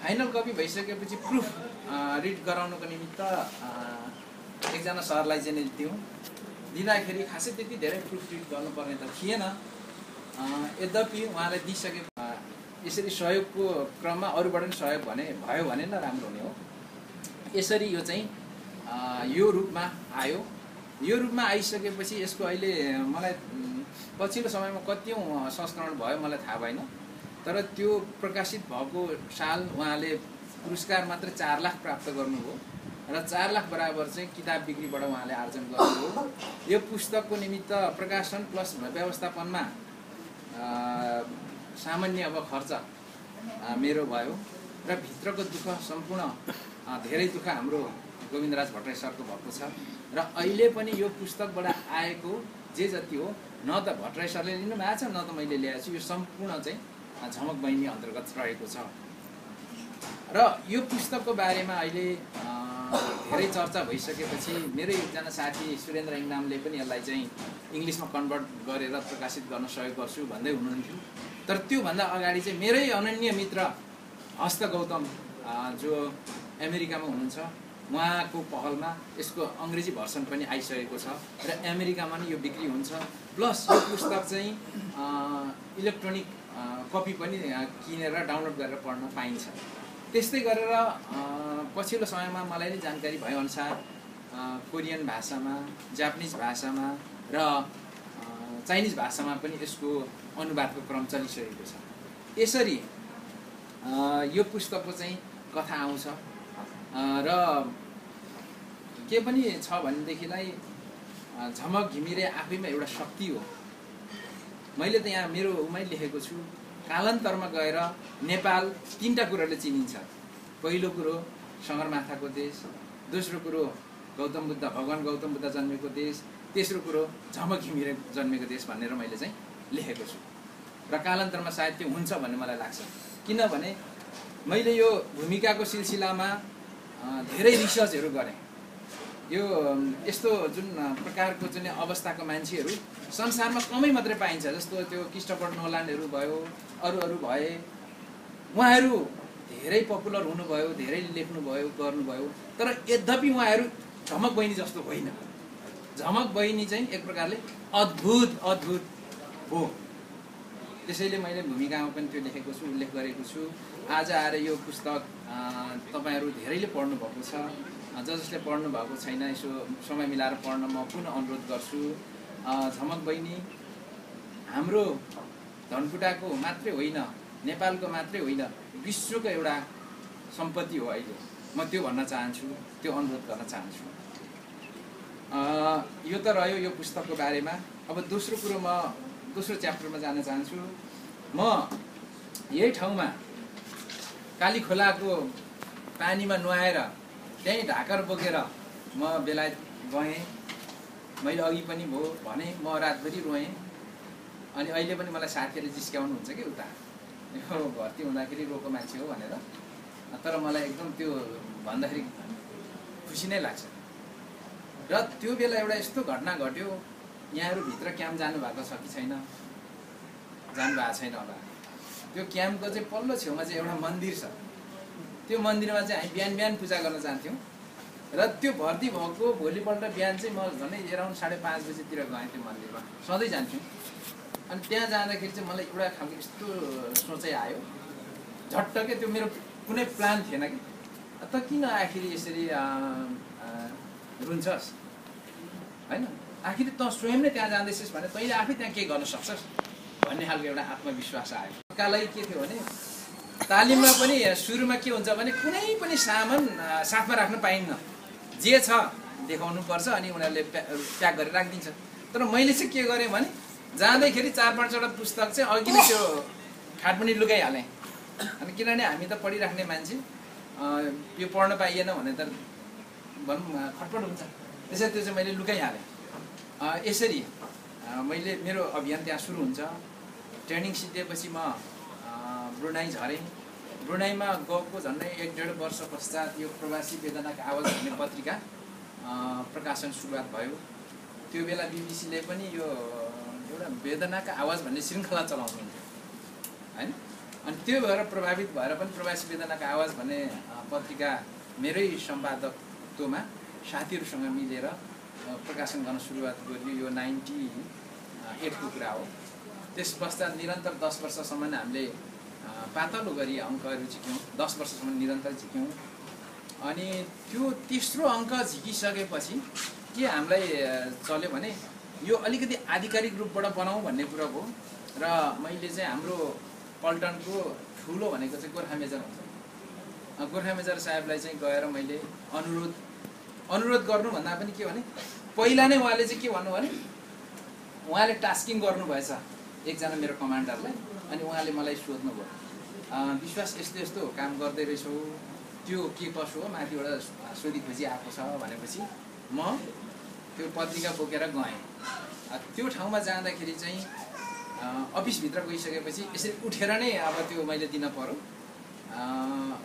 फाइनल कपी भइसकेपछि प्रुफ रिड गराउनको निमित्त एकजना सरलाई चाहिँ दिउँ। दिँदाखेरि खासै त्यति धेरै प्रुफ रिड गर्नुपर्ने त थिएन। यद्यपि उहाँलाई दिइसके यसरी सहयोगको क्रममा अरूबाट पनि सहयोग भयो भने न राम्रो हुने हो। यसरी यो चाहिँ यो रूपमा आयो। यो रूपमा आइसकेपछि यसको अहिले मलाई पछिल्लो समयमा कतिौँ संस्करण भयो मलाई थाहा भएन, तर त्यो प्रकाशित भएको साल उहाँले पुरस्कार मात्र 4 लाख प्राप्त गर्नुभयो र 4 लाख बराबर चाहिँ किताब बिक्रीबाट उहाँले आर्जन गर्नुभयो। यो पुस्तकको निमित्त प्रकाशन प्लस व्यवस्थापनमा सामान्य अब खर्च मेरो भयो र भित्रको दुःख सम्पूर्ण धेरै दुःख हाम्रो गोविन्दराज भट्टराई सरको भएको छ र अहिले पनि यो पुस्तकबाट आएको जे जति हो न त भट्टराई सरले लिनु भएको छ न त मैले ल्याएको छु, यो सम्पूर्ण चाहिँ झमक बहिनी अन्तर्गत रहेको छ। र यो पुस्तकको बारेमा अहिले धेरै चर्चा भइसकेपछि मेरो एकजना साथी सुरेन्द्र इङनामले पनि यसलाई चाहिँ इङ्ग्लिसमा कन्भर्ट गरेर प्रकाशित गर्न सहयोग गर्छु भन्दै हुनुहुन्थ्यो। तर त्योभन्दा अगाडि चाहिँ मेरै अनन्य मित्र हस्त गौतम जो अमेरिकामा हुनुहुन्छ, उहाँको पहलमा यसको अङ्ग्रेजी भर्सन पनि आइसकेको छ र अमेरिकामा नि यो बिक्री हुन्छ। प्लस यो पुस्तक चाहिँ इलेक्ट्रोनिक कपी पनि किनेर डाउनलोड गरेर पढ्न पाइन्छ। त्यस्तै गरेर पछिल्लो समयमा मलाई नै जानकारी भएअनुसार कोरियन भाषामा, जापानिज भाषामा र चाइनिज भाषामा पनि यसको अनुवादको क्रम चलिसकेको छ। यसरी यो पुस्तकको चाहिँ कथा आउँछ र के पनि छ भनेदेखिलाई झमक घिमिरे आफैमा एउटा शक्ति हो। मैले त यहाँ मेरो उमै लेखेको छु, कालान्तरमा गएर नेपाल 3टा कुराले चिनिन्छ। पहिलो कुरो सगरमाथाको देश, दोस्रो कुरो भगवान गौतम बुद्ध जन्मेको देश, तेस्रो कुरो झमक घिमिरे जन्मेको देश भनेर मैले चाहिँ लेखेको छु र कालान्तरमा सायद त्यो हुन्छ भन्ने मलाई लाग्छ। किनभने मैले यो भूमिकाको सिलसिलामा धेरै रिसर्चहरू गरेँ। यो यस्तो जुन प्रकारको जुन अवस्थाको मान्छेहरू संसारमा कमै मात्रै पाइन्छ, जस्तो त्यो क्रिस्टोफर नोलानहरू भयो, अरू भए, उहाँहरू धेरै पपुलर हुनुभयो, धेरै लेख्नुभयो, गर्नुभयो, तर यद्यपि उहाँहरू झमक बहिनी जस्तो होइन। झमक बहिनी चाहिँ एक प्रकारले अद्भुत हो। त्यसैले मैले भूमिकामा पनि त्यो लेखेको छु, उल्लेख गरेको छु। आज आएर यो पुस्तक तपाईहरू धेरैले पढ्नु भएको छ, जसले पढ्नु भएको छैन यसो समय मिलाएर पढ्न म पुनः अनुरोध गर्छु। झमक बहिनी हाम्रो धनकुटाको मात्रै होइन, नेपालको मात्रै होइन, विश्वको एउटा सम्पत्ति हो। अहिले म त्यो भन्न चाहन्छु, त्यो अनुरोध गर्न चाहन्छु। यो त रह्यो यो पुस्तकको बारेमा। अब दोस्रो कुरो म दोस्रो च्याप्टरमा जान चाहन्छु। म यही ठाउँमा काली खोलाको पानीमा नुहाएर त्यहीँ ढाकर बोकेर म बेलायत गएँ। मैले अघि पनि भयो भने म रातभरि रोएँ। अनि अहिले पनि मलाई साथीहरूले जिस्क्याउनुहुन्छ कि उता यो भर्ती हुँदाखेरि रोको मान्छे हो भनेर, तर मलाई एकदम त्यो भन्दाखेरि खुसी नै लाग्छ। र त्यो बेला एउटा यस्तो घटना घट्यो, यहाँहरू भित्र क्याम्प जानुभएको छ कि छैन, जानुभएको छैन होला। त्यो क्याम्पको चाहिँ पल्लो छेउमा चाहिँ एउटा मन्दिर छ। त्यो मन्दिरमा चाहिँ हामी बिहान बिहान पूजा गर्न जान्थ्यौँ र त्यो भर्ती भएको भोलिपल्ट बिहान चाहिँ म झन्डै अराउन्ड 5:30 बजीतिर गएँ त्यो मन्दिरमा, सधैँ जान्थ्यौँ। अनि त्यहाँ जाँदाखेरि चाहिँ मलाई एउटा खालको यस्तो सोचाइ आयो, झट्टकै त्यो मेरो कुनै प्लान थिएन कि त किन आखिर यसरी रुन्छस् होइन, आखिर त स्वयं नै त्यहाँ जाँदैछस् भने तैँले आफै त्यहाँ केही गर्न सक्छस् भन्ने खालको एउटा आत्मविश्वास आयो। कालाई के थियो भने तालिममा पनि सुरुमा के हुन्छ भने कुनै पनि सामान साथमा राख्न पाइन्न, जे छ देखाउनुपर्छ अनि उनीहरूले प्याक गरेर राखिदिन्छ। तर मैले चाहिँ के गरेँ भने जाँदैखेरि 4-5वटा पुस्तक चाहिँ अघि नै त्यो खाटमुनि लुकाइहालेँ। अनि किनभने हामी त पढिराख्ने मान्छे, यो पढ्न पाइएन भने त भनौँ खटपट हुन्छ, त्यसैले त्यो चाहिँ मैले लुकाइहालेँ। यसरी मैले मेरो अभियान त्यहाँ सुरु हुन्छ। ट्रेनिङ सिद्धिएपछि म ब्रुनाई झरेँ। ब्रुनाईमा गएको झन्डै 1-1.5 वर्ष पश्चात यो प्रवासी वेदनाको आवाज भन्ने पत्रिका प्रकाशन सुरुवात भयो। त्यो बेला बिबिसीले पनि यो एउटा वेदनाका आवाज भन्ने श्रृङ्खला चलाउनुहुन्थ्यो होइन। अनि त्यो भएर प्रभावित भएर पनि प्रवासी वेदनाका आवाज भन्ने पत्रिका मेरै सम्पादकत्वमा साथीहरूसँग मिलेर प्रकाशन गर्न सुरुवात गरियो। यो 98 को कुरा हो। त्यस पश्चात निरन्तर 10 वर्षसम्म हामीले पातलो गरी अङ्कहरू झिक्यौँ, 10 वर्षसम्म निरन्तर झिक्यौँ। अनि त्यो तेस्रो अङ्क झिकिसकेपछि के हामीलाई चल्यो भने यो अलिकति आधिकारिक रूपबाट बनाऊँ भन्ने कुरा भयो। र मैले चाहिँ हाम्रो पल्टनको ठुलो भनेको चाहिँ गोर्खा मेजर हुन्छ, गोर्खा मेजर साहेबलाई चाहिँ गएर मैले अनुरोध गर्नुभन्दा पनि के भने पहिला नै उहाँले चाहिँ के भन्नु भने उहाँले टास्किङ गर्नुभएछ एकजना मेरो कमान्डरलाई। अनि उहाँले मलाई सोध्नुभयो, विश्वास यस्तो यस्तो काम गर्दै रहेछौ, त्यो के कसो हो, माथिबाट सोधीखोजी आएको छ भनेपछि म त्यो पत्रिका बोकेर गएँ। त्यो ठाउँमा जाँदाखेरि चाहिँ अफिसभित्र गइसकेपछि यसरी उठेर नै अब त्यो मैले दिन पर्यो।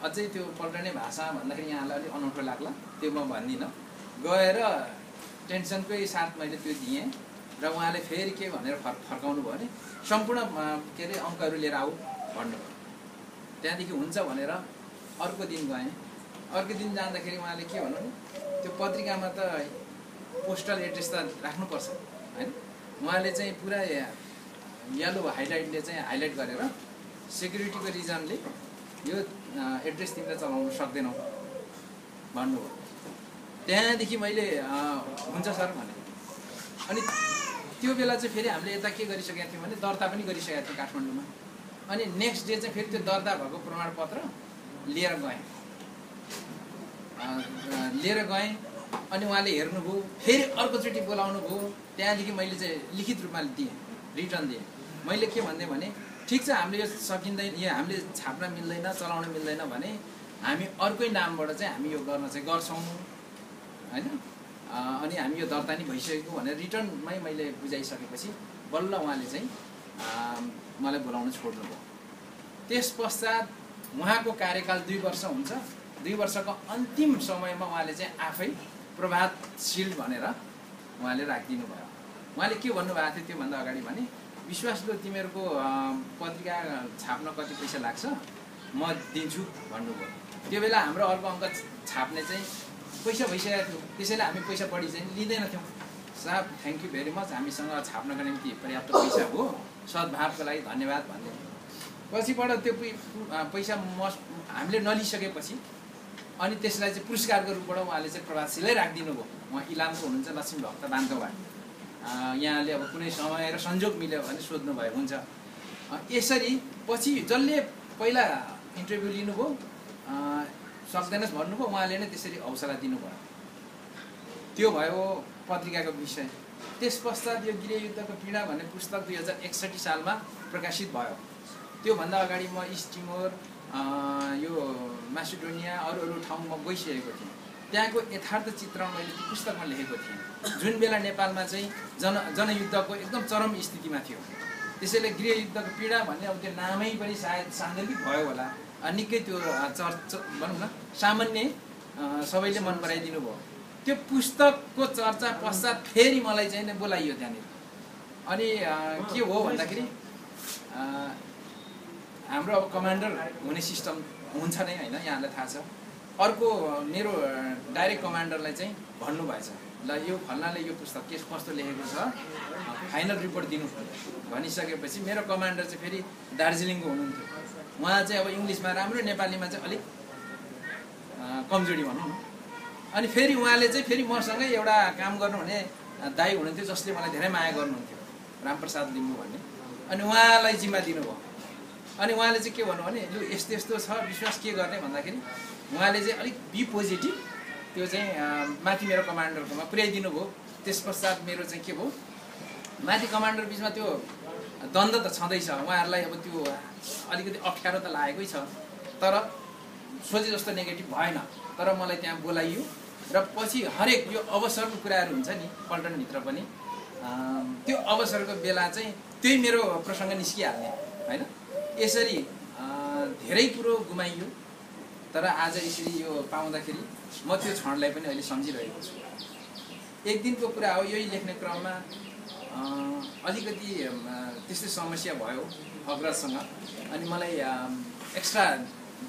अझै त्यो पल्टने भाषा भन्दाखेरि यहाँलाई अलिक अनौठो लाग्ला, त्यो म भन्दिनँ। गएर टेन्सनकै साथ मैले त्यो दिएँ र उहाँले फेरि के भनेर फर्काउनु भयो भने सम्पूर्ण के अरे अङ्कहरू लिएर आऊ भन्नुभयो। त्यहाँदेखि हुन्छ भनेर अर्को दिन गएँ। अर्को दिन जाँदाखेरि उहाँले के भन्नु, त्यो पत्रिकामा त पोस्टल एड्रेस त राख्नुपर्छ होइन। उहाँले चाहिँ पुरा येलो हाइलाइटले चाहिँ हाइलाइट गरेर सेक्युरिटीको रिजनले यो एड्रेस तिमीले चलाउनु सक्दैनौ भन्नुभयो। त्यहाँदेखि मैले हुन्छ सर भने। अनि त्यो बेला चाहिँ फेरि हामीले यता के गरिसकेका थियौँ भने दर्ता पनि गरिसकेका थियौँ काठमाडौँमा। अनि नेक्स्ट डे चाहिँ फेरि त्यो दर्ता भएको प्रमाणपत्र लिएर गएँ। अनि उहाँले हेर्नुभयो, फेरि अर्कोचोटि बोलाउनु भयो। त्यहाँदेखि मैले चाहिँ लिखित रूपमा दिएँ, रिटर्न दिएँ। मैले के भन्दै भने ठिक छ, हामीले यो सकिँदैन, यो हामीले छाप्न मिल्दैन, चलाउन मिल्दैन भने हामी अर्कै नामबाट चाहिँ हामी यो गर्न चाहिँ गर्छौँ होइन। अनि हामी यो दर्ता नि भइसकेको भनेर रिटर्नमै मैले बुझाइसकेपछि बल्ल उहाँले चाहिँ मलाई बोलाउन छोड्नुभयो। त्यस पश्चात उहाँको कार्यकाल 2 वर्ष हुन्छ। 2 वर्षको अन्तिम समयमा उहाँले चाहिँ आफै प्रभातशील भनेर उहाँले राखिदिनु भयो। उहाँले के भन्नुभएको थियो त्योभन्दा अगाडि भने विश्वासले तिमीहरूको पत्रिका छाप्न कति पैसा लाग्छ म दिन्छु भन्नुभयो। त्यो बेला हाम्रो अर्को अङ्क छाप्ने चाहिँ पैसा भइसकेको थियो, त्यसैले हामी पैसा बढी चाहिँ लिँदैनथ्यौँ। साहब थ्याङ्क यू भेरी मच, हामीसँग छाप्नको निम्ति पर्याप्त पैसा हो, सद्भावको लागि धन्यवाद भन्दै पछिबाट त्यो पैसा हामीले नलिसकेपछि अनि त्यसलाई चाहिँ पुरस्कारको रूपबाट उहाँले चाहिँ प्रभातशीलै राखिदिनु भयो। उहाँ इलामको हुनुहुन्छ, लक्ष्मी भक्त बान्धवा। यहाँले अब कुनै समय र संयोग मिल्यो भने सोध्नुभयो हुन्छ। यसरी पछि जसले पहिला इन्टरभ्यू लिनुभयो सक्दैनस् भन्नुभयो, उहाँले नै त्यसरी हौसला दिनुभयो। त्यो भयो पत्रिकाको विषय। त्यस पश्चात यो गृहयुद्धको पीडा भन्ने पुस्तक 2061 सालमा प्रकाशित भयो। त्योभन्दा अगाडि म इस्ट टिमोर, यो मासिडोनिया अरू ठाउँमा गइसकेको थिएँ। त्यहाँको यथार्थ चित्रण मैले त्यो पुस्तकमा लेखेको थिएँ। जुन बेला नेपालमा चाहिँ जनयुद्धको एकदम चरम स्थितिमा थियो, त्यसैले गृहयुद्धको पीडा भन्ने अब त्यो नामै पनि सायद सान्दर्भिक भयो होला, निकै त्यो भनौँ न सामान्य सबैले मन पराइदिनु भयो। त्यो पुस्तकको चर्चा पश्चात फेरि मलाई चाहिँ बोलाइयो त्यहाँनिर। अनि के हो भन्दाखेरि हाम्रो अब कमान्डर हुने सिस्टम हुन्छ नै होइन, यहाँलाई थाहा छ। अर्को मेरो डाइरेक्ट कमान्डरलाई चाहिँ भन्नुभएछ, ल यो फल्नाले यो पुस्तक के कस्तो लेखेको छ फाइनल रिपोर्ट दिनु भनिसकेपछि मेरो कमान्डर चाहिँ फेरि दार्जिलिङको हुनुहुन्थ्यो। उहाँ चाहिँ अब इङ्ग्लिसमा राम्रो, नेपालीमा चाहिँ अलिक कमजोरी भनौँ न। अनि फेरि उहाँले चाहिँ फेरि मसँगै एउटा काम गर्नुहुने दाइ हुनुहुन्थ्यो जसले मलाई धेरै माया गर्नुहुन्थ्यो, रामप्रसाद लिम्बू भन्ने। अनि उहाँलाई जिम्मा दिनुभयो। अनि उहाँले चाहिँ के भन्नु भने लु यस्तो यस्तो छ विश्वास के गर्ने भन्दाखेरि उहाँले चाहिँ अलिक बी पोजिटिभ त्यो चाहिँ माथि मेरो कमान्डरकोमा पुर्याइदिनु भयो। त्यस पश्चात मेरो चाहिँ के भयो, माथि कमान्डर बिचमा त्यो द्वन्द्व त छँदैछ, उहाँहरूलाई अब त्यो अलिकति अप्ठ्यारो त लागेकै छ, तर सोचे जस्तो नेगेटिभ भएन। तर मलाई त्यहाँ बोलाइयो र पछि हरेक यो अवसरको कुराहरू हुन्छ नि पल्टनभित्र पनि, त्यो अवसरको बेला चाहिँ त्यही मेरो प्रसङ्ग निस्किहाल्ने होइन। यसरी धेरै कुरो गुमाइयो, तर आज यसरी यो पाउँदाखेरि म त्यो क्षणलाई पनि अहिले सम्झिरहेको छु। एक दिनको कुरा हो, यही लेख्ने क्रममा अलिकति त्यस्तै समस्या भयो अग्रजसँग। अनि मलाई एक्स्ट्रा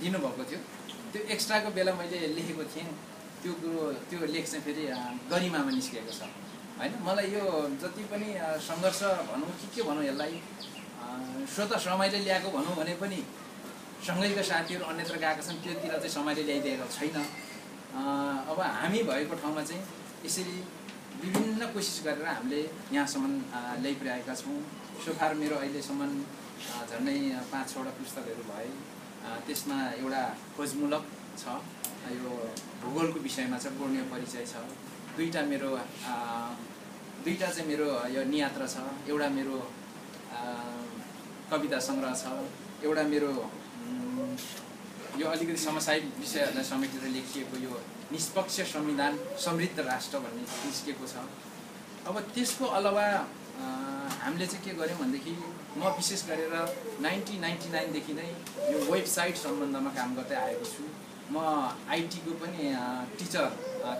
दिनुभएको थियो, त्यो एक्स्ट्राको बेला मैले लेखेको थिएँ। त्यो कुरो त्यो लेख चाहिँ फेरि गरिमामा निस्केको छ होइन। मलाई यो जति पनि सङ्घर्ष भनौँ के भनौँ यसलाई, स्वतः समयले ल्याएको भनौँ भने पनि सँगैका साथीहरू अन्यत्र गएका छन्, त्योतिर चाहिँ समयले ल्याइदिएको छैन। अब हामी भएको ठाउँमा चाहिँ यसरी विभिन्न कोसिस गरेर हामीले यहाँसम्म ल्याइपुर्याएका छौँ। सोफार मेरो अहिलेसम्म झन्डै 5-6वटा पुस्तकहरू भए। त्यसमा एउटा खोजमूलक छ, यो भूगोलको विषयमा छ, पूर्णीय परिचय छ। दुईटा चाहिँ मेरो यो नियात्रा छ, एउटा मेरो कविता सङ्ग्रह छ, एउटा मेरो यो अलिकति समसामयिक विषयहरूलाई समेटेर लेखिएको यो निष्पक्ष संविधान समृद्ध राष्ट्र भन्ने निस्केको छ। अब त्यसको अलावा हामीले चाहिँ के गर्यौँ भनेदेखि म विशेष गरेर 1999देखि नै यो वेबसाइट सम्बन्धमा काम गर्दै आएको छु। म आइटीको पनि टिचर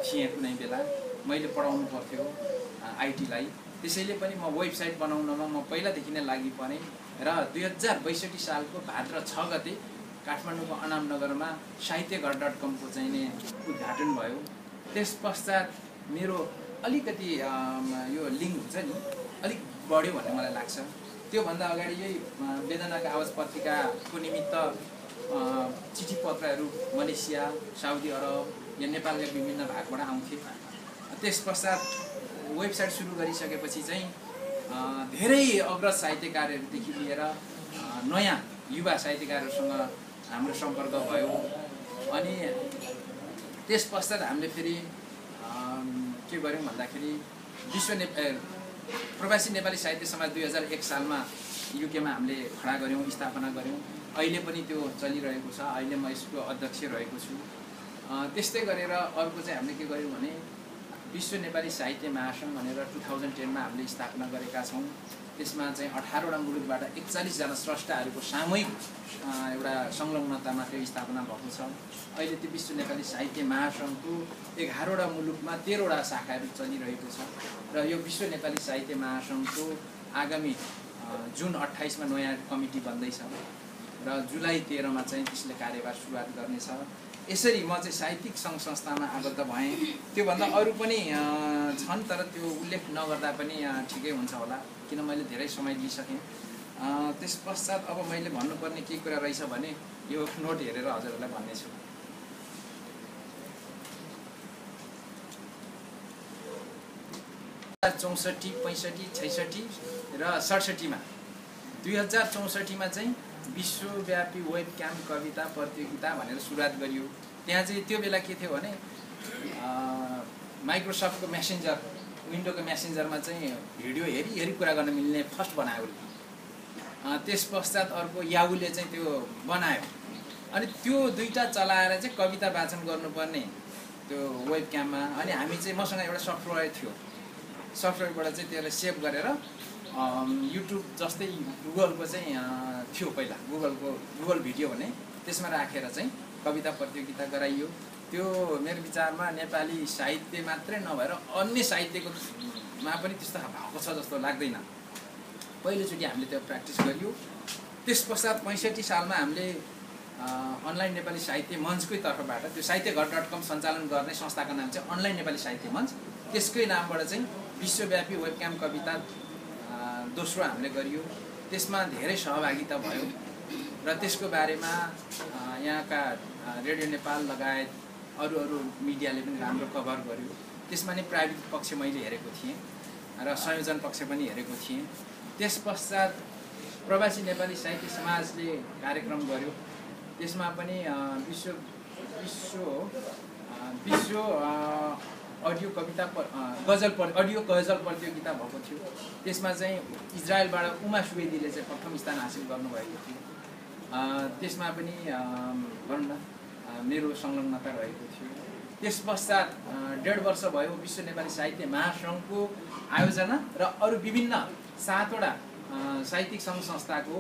थिएँ, कुनै बेला मैले पढाउनु पर्थ्यो आइटीलाई। त्यसैले पनि म वेबसाइट बनाउनमा म पहिलादेखि नै लागि परेँ र 2062 सालको भाद्र 6 गते काठमाडौँको अनामनगरमा साहित्यघर.com को चाहिँ नै उद्घाटन भयो। त्यस पश्चात मेरो अलिकति यो लिङ्क हुन्छ नि अलिक बढ्यो भन्ने मलाई लाग्छ। त्योभन्दा अगाडि यही वेदनाको आवाज पत्रिकाको निमित्त चिठी पत्रहरू मलेसिया, साउदी अरब या नेपालका विभिन्न भागबाट आउँथे। त्यस पश्चात वेबसाइट सुरु गरिसकेपछि चाहिँ धेरै अग्रज साहित्यकारहरूदेखि लिएर नयाँ युवा साहित्यकारहरूसँग हाम्रो सम्पर्क भयो। अनि त्यस पश्चात हामीले फेरि के गर्यौँ भन्दाखेरि प्रवासी नेपाली साहित्य समाज 2001 सालमा युकेमा हामीले खडा गऱ्यौँ, स्थापना गऱ्यौँ। अहिले पनि त्यो चलिरहेको छ, अहिले म यसको अध्यक्ष रहेको छु। त्यस्तै गरेर अर्को चाहिँ हामीले के गर्यौँ भने विश्व नेपाली साहित्य महासङ्घ भनेर 2010 मा हामीले स्थापना गरेका छौँ। त्यसमा चाहिँ 18वटा मुलुकबाट 41 जना स्रष्टाहरूको सामूहिक एउटा संलग्नतामा त्यो स्थापना भएको छ। अहिले त्यो विश्व नेपाली साहित्य महासङ्घको 11वटा मुलुकमा 13वटा शाखाहरू चलिरहेको छ र यो विश्व नेपाली साहित्य महासङ्घको आगामी जुन 28 मा नयाँ कमिटी बन्दैछ र जुलाई 13 मा चाहिँ त्यसले कार्यभार सुरुवात गर्नेछ। यसरी म चाहिँ साहित्यिक सङ्घ संस्थामा आबद्ध भएँ। त्योभन्दा अरू पनि छन्, तर त्यो उल्लेख नगर्दा पनि ठिकै हुन्छ होला, किन मैले धेरै समय लिइसकेँ। त्यस पश्चात अब मैले भन्नुपर्ने के कुरा रहेछ भने यो नोट हेरेर हजुरहरूलाई भन्नेछु। 64, 65, 66 र 67 मा 2064 मा चाहिँ विश्वव्यापी वेबक्याम कविता प्रतियोगिता भनेर सुरुवात गरियो। त्यहाँ चाहिँ त्यो बेला के थियो भने माइक्रोसफ्टको मेसेन्जर, विन्डोको मेसेन्जरमा चाहिँ भिडियो हेरी कुरा गर्न मिल्ने फर्स्ट बनायो। त्यस पश्चात अर्को याहुले चाहिँ त्यो बनायो। अनि त्यो दुईटा चलाएर चाहिँ कविता वाचन गर्नुपर्ने त्यो वेबक्याममा। अनि हामी चाहिँ मसँग एउटा सफ्टवेयर थियो, सफ्टवेयरबाट चाहिँ त्यसलाई सेभ गरेर युट्युब जस्तै गुगलको चाहिँ थियो पहिला, गुगल भिडियो भने त्यसमा राखेर चाहिँ कविता प्रतियोगिता गराइयो। त्यो मेरो विचारमा नेपाली साहित्य मात्रै नभएर अन्य साहित्यकोमा पनि त्यस्तो भएको छ जस्तो लाग्दैन। पहिलोचोटि हामीले त्यो प्र्याक्टिस गरियो। त्यस पश्चात 65 सालमा हामीले अनलाइन नेपाली साहित्य मञ्चकै तर्फबाट त्यो साहित्यघर.com सञ्चालन गर्ने संस्थाको नाम चाहिँ अनलाइन नेपाली साहित्य मञ्च, त्यसकै नामबाट चाहिँ विश्वव्यापी वेबक्याम कविता दोस्रो हामीले गरियो। त्यसमा धेरै सहभागिता भयो र त्यसको बारेमा यहाँका रेडियो नेपाल लगायत अरू मिडियाले पनि राम्रो कभर गर्यो। त्यसमा नि प्राविधिक पक्ष मैले हेरेको थिएँ र संयोजन पक्ष पनि हेरेको थिएँ। त्यस पश्चात प्रवासी नेपाली साहित्य समाजले कार्यक्रम गर्यो। त्यसमा पनि विश्व अडियो कविता अडियो गजल प्रतियोगिता भएको थियो। त्यसमा चाहिँ इजरायलबाट उमा सुवेदीले चाहिँ प्रथम स्थान हासिल गर्नुभएको थियो। त्यसमा पनि भनौँ न मेरो संलग्नता रहेको थियो। त्यस पश्चात 1.5 वर्ष भयो विश्व नेपाली साहित्य महासङ्घको आयोजना र अरू विभिन्न 7वटा साहित्यिक सङ्घ संस्थाको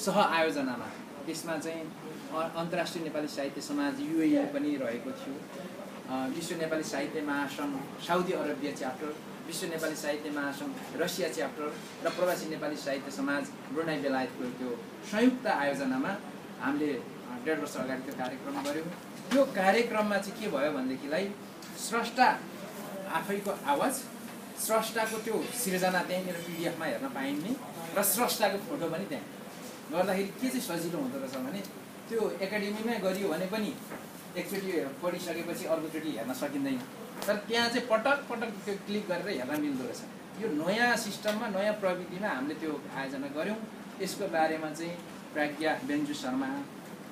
सह आयोजनामा त्यसमा चाहिँ अन्तर्राष्ट्रिय नेपाली साहित्य समाज UAE पनि रहेको थियो। विश्व नेपाली साहित्य महासङ्घ साउदी अरबिया च्याप्टर, विश्व नेपाली साहित्य महासङ्घ रसिया च्याप्टर र प्रवासी नेपाली साहित्य समाज ब्रुनाई बेलायतको त्यो संयुक्त आयोजनामा हामीले 1.5 वर्ष अगाडि त्यो कार्यक्रम गऱ्यौँ। त्यो कार्यक्रममा चाहिँ के भयो भनेदेखिलाई स्रष्टा आफैको आवाज, स्रष्टाको त्यो सिर्जना त्यहीँनिर PDF मा हेर्न पाइने र स्रष्टाको फोटो पनि त्यहाँ गर्दाखेरि के चाहिँ सजिलो हुँदो रहेछ भने त्यो एकाडेमीमै गरियो भने पनि एकचोटि पढिसकेपछि अर्कोचोटि हेर्न सकिँदैन, तर त्यहाँ चाहिँ पटक पटक त्यो क्लिक गरेर हेर्न मिल्दो रहेछ। यो नयाँ सिस्टममा नयाँ प्रविधिमा हामीले त्यो आयोजना गऱ्यौँ। यसको बारेमा चाहिँ प्राज्ञा बेन्जु शर्मा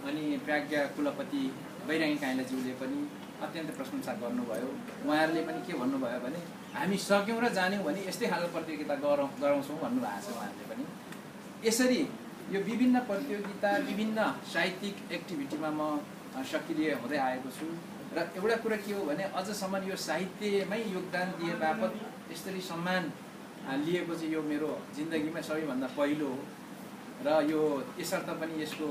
अनि प्राज्ञा कुलपति बैरागी काइलाज्यूले पनि अत्यन्त प्रशंसा गर्नुभयो। उहाँहरूले पनि के भन्नुभयो भने हामी सक्यौँ र जान्यौँ भने यस्तै खालको प्रतियोगिता गराउँछौँ भन्नुभएको छ उहाँहरूले पनि। यसरी यो विभिन्न प्रतियोगिता विभिन्न साहित्यिक एक्टिभिटीमा म सक्रिय हुँदै आएको छु र एउटा कुरा के हो भने अझसम्म यो साहित्यमै योगदान दिए बापत यसरी सम्मान लिएको चाहिँ यो मेरो जिन्दगीमा सबैभन्दा पहिलो हो र यो यसर्थ पनि यसको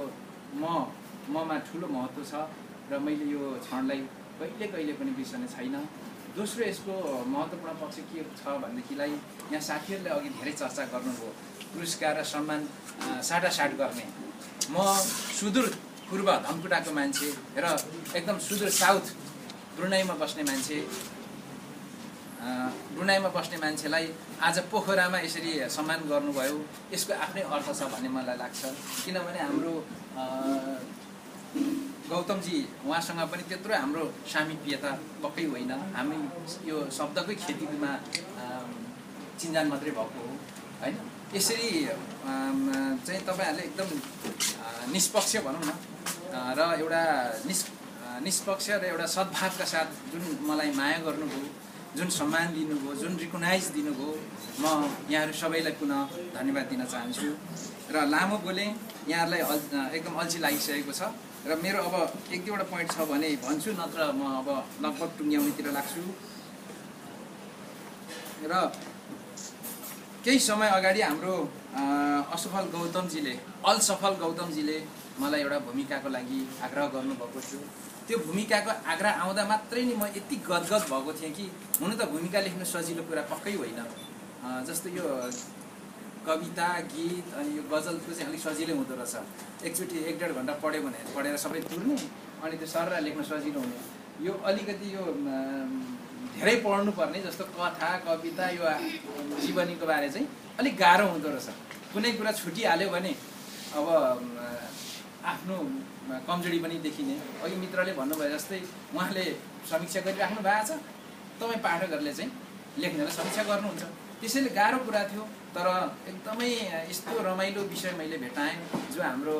ममा ठुलो महत्त्व छ र मैले यो क्षणलाई कहिले पनि बिर्सने छैन। दोस्रो यसको महत्त्वपूर्ण पक्ष के छ भनेदेखिलाई यहाँ साथीहरूले अघि धेरै चर्चा गर्नुभयो पुरस्कार र सम्मान साटासाट गर्ने। म सुदूर पूर्व धनकुटाको मान्छे र एकदम सुदूर साउथ ब्रुनाईमा बस्ने मान्छेलाई आज पोखरामा यसरी सम्मान गर्नुभयो, यसको आफ्नै अर्थ छ भन्ने मलाई लाग्छ। किनभने हाम्रो गौतमजी उहाँसँग पनि त्यत्रो हाम्रो सामिप्यता पक्कै होइन, हामी यो शब्दकै खेतीमा चिन्जान मात्रै भएको हो होइन। यसरी चाहिँ तपाईँहरूले एकदम निष्पक्ष भनौँ न र एउटा निष्पक्ष र एउटा सद्भावका साथ जुन मलाई माया गर्नुभयो, जुन सम्मान दिनुभयो, जुन रिकगनाइज दिनुभयो, म यहाँहरू सबैलाई पुनः धन्यवाद दिन चाहन्छु। र लामो बोलेँ, यहाँहरूलाई एकदम अल्छी लागिसकेको छ र मेरो अब एक दुईवटा पोइन्ट छ भने भन्छु, नत्र म अब लगभग टुङ्ग्याउनेतिर लाग्छु। र केही समय अगाडि हाम्रो असफल गौतमजीले मलाई एउटा भूमिकाको लागि आग्रह गर्नुभएको थियो। त्यो भूमिकाको आग्रह आउँदा मात्रै नि म यति गदगद भएको थिएँ कि हुन त भूमिका लेख्नु सजिलो कुरा पक्कै होइन। जस्तो यो कविता गीत अनि यो गजलको चाहिँ अलिक सजिलै हुँदो रहेछ। एकचोटि 1.5 घन्टा पढ्यो भने पढेर सबै तुर्ने अनि त्यो सरर लेख्न सजिलो हुने। यो अलिकति यो धेरै पढ्नुपर्ने जस्तो कथा कविता यो जीवनीको बारे चाहिँ अलिक गाह्रो हुँदो रहेछ। कुनै कुरा छुटिहाल्यो भने अब आफ्नो कमजोरी पनि देखिने। अघि मित्रले भन्नुभयो जस्तै उहाँले समीक्षा गरिराख्नु भएको छ, तपाईँ पाठकहरूले चाहिँ लेख्नेलाई समीक्षा गर्नुहुन्छ, त्यसैले गाह्रो कुरा थियो। तर एकदमै यस्तो रमाइलो विषय मैले भेटाएँ जो हाम्रो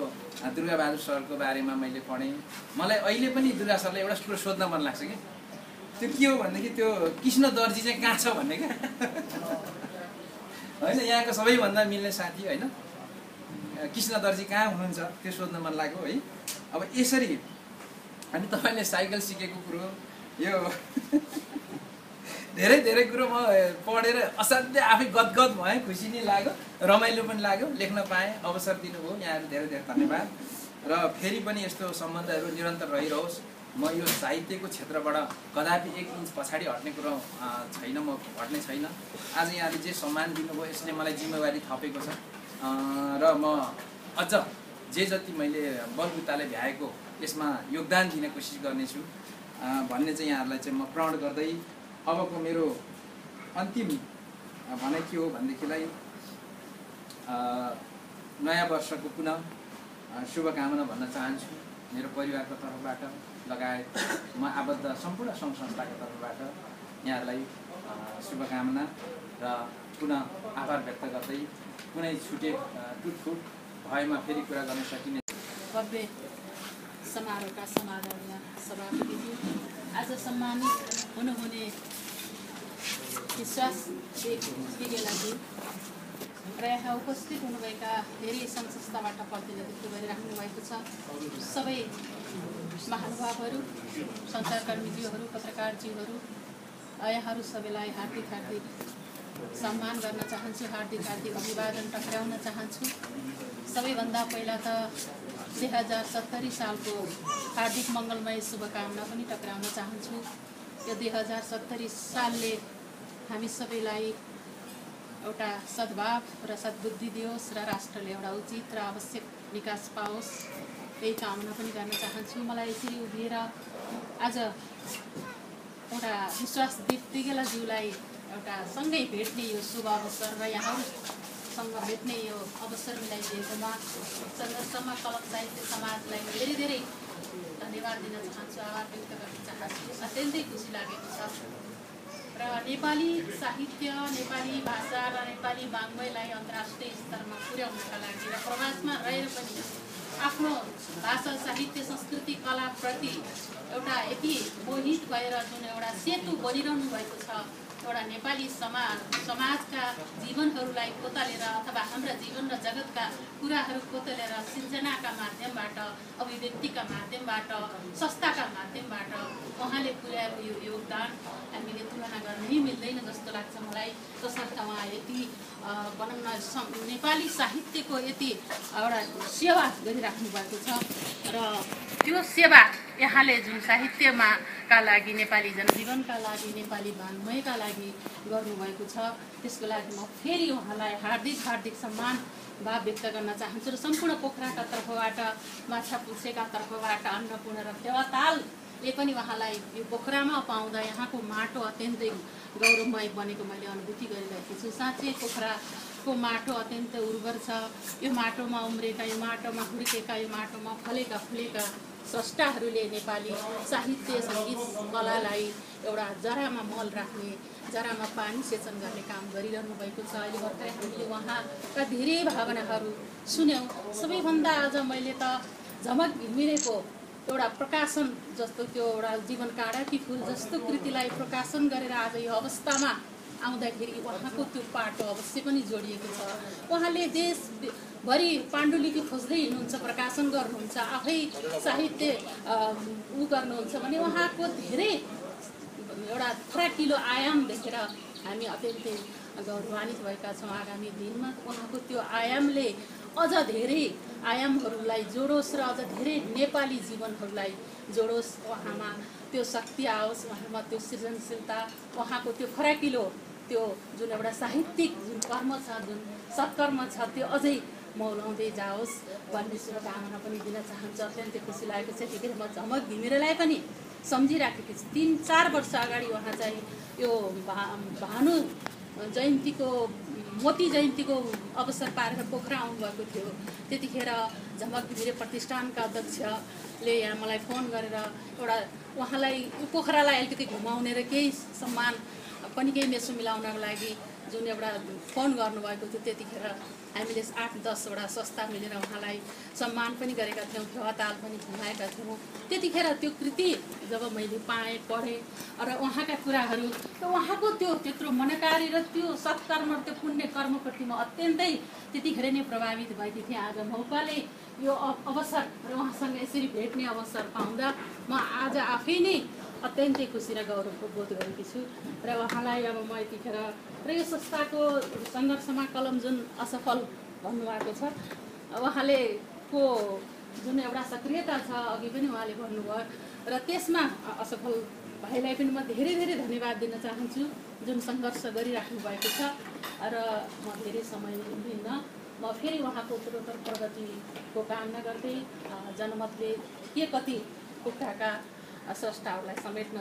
दुर्गाबहादुर सरको बारेमा मैले पढेँ। मलाई अहिले पनि दुर्गा सरलाई एउटा कुरो सोध्न मन लाग्छ कि त्यो के हो भनेदेखि त्यो कृष्ण दर्जी चाहिँ कहाँ छ भन्ने क्या होइन। यहाँको सबैभन्दा मिल्ने साथी होइन कृष्ण दर्जी कहाँ हुनुहुन्छ त्यो सोध्न मन लाग्यो है। अब यसरी अनि तपाईँले साइकल सिकेको कुरो यो धेरै कुरो म पढेर असाध्यै आफै गदगद भएँ, खुसी नै लाग्यो, रमाइलो पनि लाग्यो। लेख्न पाएँ, अवसर दिनुभयो, यहाँहरू धेरै धेरै धन्यवाद। र फेरि पनि यस्तो सम्बन्धहरू निरन्तर रहिरहोस्। म यो साहित्यको क्षेत्रबाट कदापि 1 इन्च पछाडि हट्ने कुरो छैन, म हट्ने छैन। आज यहाँले जे सम्मान दिनुभयो यसले मलाई जिम्मेवारी थपेको छ र म अझ जे जति मैले बलबुताले भ्याएको यसमा योगदान दिने कोसिस गर्नेछु भन्ने चाहिँ यहाँहरूलाई चाहिँ म प्रण गर्दै अबको मेरो अन्तिम भनाइ के हो भनेदेखिलाई नयाँ वर्षको पुनः शुभकामना भन्न चाहन्छु मेरो परिवारको तर्फबाट लगायत म आबद्ध सम्पूर्ण सङ्घ संस्थाको तर्फबाट यहाँहरूलाई शुभकामना र पुनः आभार व्यक्त गर्दै कुनै छुटे टुटफुट भएमा फेरि कुरा गर्न सकिने
भव्य समारोहका समारोहमा सभापतिज्यू आज सम्मानित हुनुहुने विश्वास दिगेलाज्यू र यहाँ उपस्थित हुनुभएका धेरै सङ्घ संस्थाबाट प्रतिनिधित्व गरिराख्नु भएको छ सबै महानुभावहरू, सञ्चारकर्मीज्यूहरू, पत्रकारज्यूहरू, यहाँहरू सबैलाई हार्दिक हार्दिक सम्मान गर्न चाहन्छु, हार्दिक हार्दिक अभिवादन टक्राउन चाहन्छु। सबैभन्दा पहिला त 2070 सालको हार्दिक मङ्गलमय शुभकामना पनि टक्राउन चाहन्छु। यो 2070 सालले हामी सबैलाई एउटा सद्भाव र सद्बुद्धि दियोस् र राष्ट्रले एउटा उचित र आवश्यक विकास पाओस्, यही कामना पनि गर्न चाहन्छु। मलाई यसरी उभिएर आज एउटा विश्वास दिगेलाज्यूलाई एउटा सँगै भेट्ने यो शुभ अवसर र यहाँहरूसँग भेट्ने यो अवसर मिलाइदिएकोमा सङ्घर्षमा कलम साहित्य समाजलाई धेरै धेरै धन्यवाद दिन चाहन्छु, आभार व्यक्त गर्न चाहन्छु। अत्यन्तै खुसी लागेको छ र नेपाली साहित्य, नेपाली भाषा र नेपाली वाङ्मयलाई अन्तर्राष्ट्रिय स्तरमा पुर्याउनका लागि र प्रवासमा रहेर पनि आफ्नो भाषा, साहित्य, संस्कृति, कलाप्रति एउटा यति मोहित भएर जुन एउटा सेतु बनिरहनु भएको छ, एउटा नेपाली समाजका जीवनहरूलाई कोतलेर अथवा हाम्रा जीवन र जगतका कुराहरू कोतलेर सिर्जनाका माध्यमबाट, अभिव्यक्तिका माध्यमबाट, संस्थाका माध्यमबाट उहाँले पुर्याएको यो योगदान हामीले तुलना गर्नै मिल्दैन जस्तो लाग्छ मलाई। तसर्थ उहाँ यति भनौँ न नेपाली साहित्यको यति एउटा सेवा गरिराख्नु भएको छ र त्यो सेवा यहाँले जुन साहित्यमा का लागि, नेपाली जनजीवनका लागि, नेपाली वाङ्मयका लागि गर्नुभएको छ, त्यसको लागि म फेरि उहाँलाई हार्दिक हार्दिक सम्मान भाव व्यक्त गर्न चाहन्छु र सम्पूर्ण पोखराका तर्फबाट, माछापुच्छ्रेका तर्फबाट, अन्नपूर्ण र फेवातालले पनि उहाँलाई यो पोखरामा पाउँदा यहाँको माटो अत्यन्तै गौरवमय बनेको मैले अनुभूति गरिरहेको छु। साँच्चै पोखराको माटो अत्यन्तै उर्वर छ। यो माटोमा उम्रेका, यो माटोमा हुर्केका, यो माटोमा फलेका फुलेका स्रष्टाहरूले नेपाली साहित्य, सङ्गीत, कलालाई एउटा जरामा मल राख्ने, जरामा पानी सेचन गर्ने काम गरिरहनु भएको छ। अहिले भर्खरै हामीले उहाँका धेरै भावनाहरू सुन्यौँ। सबैभन्दा आज मैले त झमक घिमिरेको एउटा प्रकाशन जस्तो, त्यो एउटा जीवन काँडाकी फुल जस्तो कृतिलाई प्रकाशन गरेर आज यो अवस्थामा आउँदाखेरि उहाँको त्यो पाटो अवश्य पनि जोडिएको छ। उहाँले देशभरि पाण्डुलिपि खोज्दै हिँड्नुहुन्छ, प्रकाशन गर्नुहुन्छ, आफै साहित्य गर्नुहुन्छ भने उहाँको धेरै एउटा फराकिलो आयाम देखेर हामी अत्यन्तै गौरवान्वित भएका छौँ। आगामी दिनमा उहाँको त्यो आयामले अझ धेरै आयामहरूलाई जोडोस् र अझ धेरै नेपाली जीवनहरूलाई जोडोस्, उहाँमा त्यो शक्ति आओस्, उहाँमा त्यो सृजनशीलता, उहाँको त्यो फराकिलो त्यो जुन एउटा साहित्यिक जुन कर्म छ, जुन सत्कर्म छ, त्यो अझै मौलाउँदै जाओस् भन्ने शुभकामना पनि दिन चाहन्छु। अत्यन्तै खुसी लागेको छ। त्यतिखेर म झमक घिमिरेलाई पनि सम्झिराखेकी छु। 3-4 वर्ष अगाडि उहाँ चाहिँ यो भानु जयन्तीको, मोती जयन्तीको अवसर पारेर पोखरा आउनुभएको थियो। त्यतिखेर झमक घिमिरे प्रतिष्ठानका अध्यक्षले यहाँ मलाई फोन गरेर एउटा उहाँलाई पोखरालाई अलिकति घुमाउने र केही सम्मान पनि केही मेसो मिलाउनको लागि जुन एउटा फोन गर्नुभएको थियो। त्यतिखेर हामीले 8-10 वटा संस्था मिलेर उहाँलाई सम्मान पनि गरेका थियौँ, फेवाताल पनि घुमाएका थियौँ। त्यतिखेर त्यो कृति जब मैले पाएँ, पढेँ र उहाँका कुराहरू, उहाँको त्यो त्यत्रो मनकारी र त्यो सत्कर्म, त्यो पुण्य कर्मप्रति म अत्यन्तै त्यतिखेर नै प्रभावित भएकी थिएँ। आज मौकाले यो अवसर र उहाँसँग यसरी भेट्ने अवसर पाउँदा म आज आफै नै अत्यन्तै खुसी र गौरवको बोध गरेकी छु र उहाँलाई अब म यतिखेर र यो संस्थाको सङ्घर्षमा कलम जुन असफल भन्नुभएको छ, उहाँले को जुन एउटा सक्रियता छ अघि पनि उहाँले भन्नुभयो र त्यसमा असफल भाइलाई पनि म धेरै धेरै धन्यवाद दिन चाहन्छु जुन सङ्घर्ष गरिराख्नु भएको छ र म धेरै समय लिन्न म फेरि उहाँको उत्तरोत्तर प्रगतिको कामना गर्दै जनमतले के कति कुखुराका स्रष्टाहरूलाई समेट्न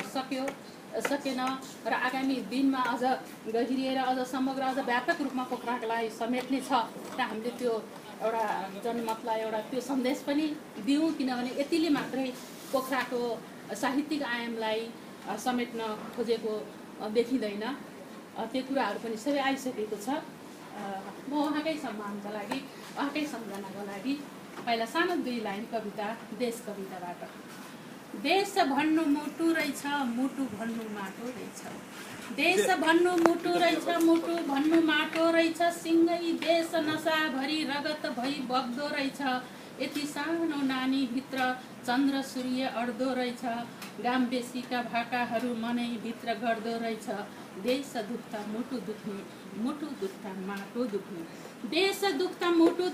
सकेन र आगामी दिनमा अझ गहिरिएर अझ समग्र अझ व्यापक रूपमा कुखुरालाई समेट्ने छ र हामीले त्यो एउटा जनमतलाई एउटा त्यो सन्देश पनि दिउँ किनभने यतिले मात्रै कुखुराको साहित्यिक आयामलाई समेट्न खोजेको देखिँदैन त्यो कुराहरू पनि सबै आइसकेको छ म उहाँकै सम्मानको लागि उहाँकै सम्झनाको लागि पहिला सानो 2 लाइन कविता देश कविताबाट देश भन्नु मुटु रहेछ मुटु भन्नु माटो रहेछ देश भन्नु मुटु रहेछ मुटु भन्नु माटो रहेछ सिङ्गै देश नसाभरि रगत भई बग्दो रहेछ यति सानो नानीभित्र चन्द्र सूर्य अड्दो रहेछ गाम बेसीका भाकाहरू मनैभित्र गर्दो रहेछ देश दुख्दा मुटु दुख्दा माटो दुख्ने देश दुख्दा मुटु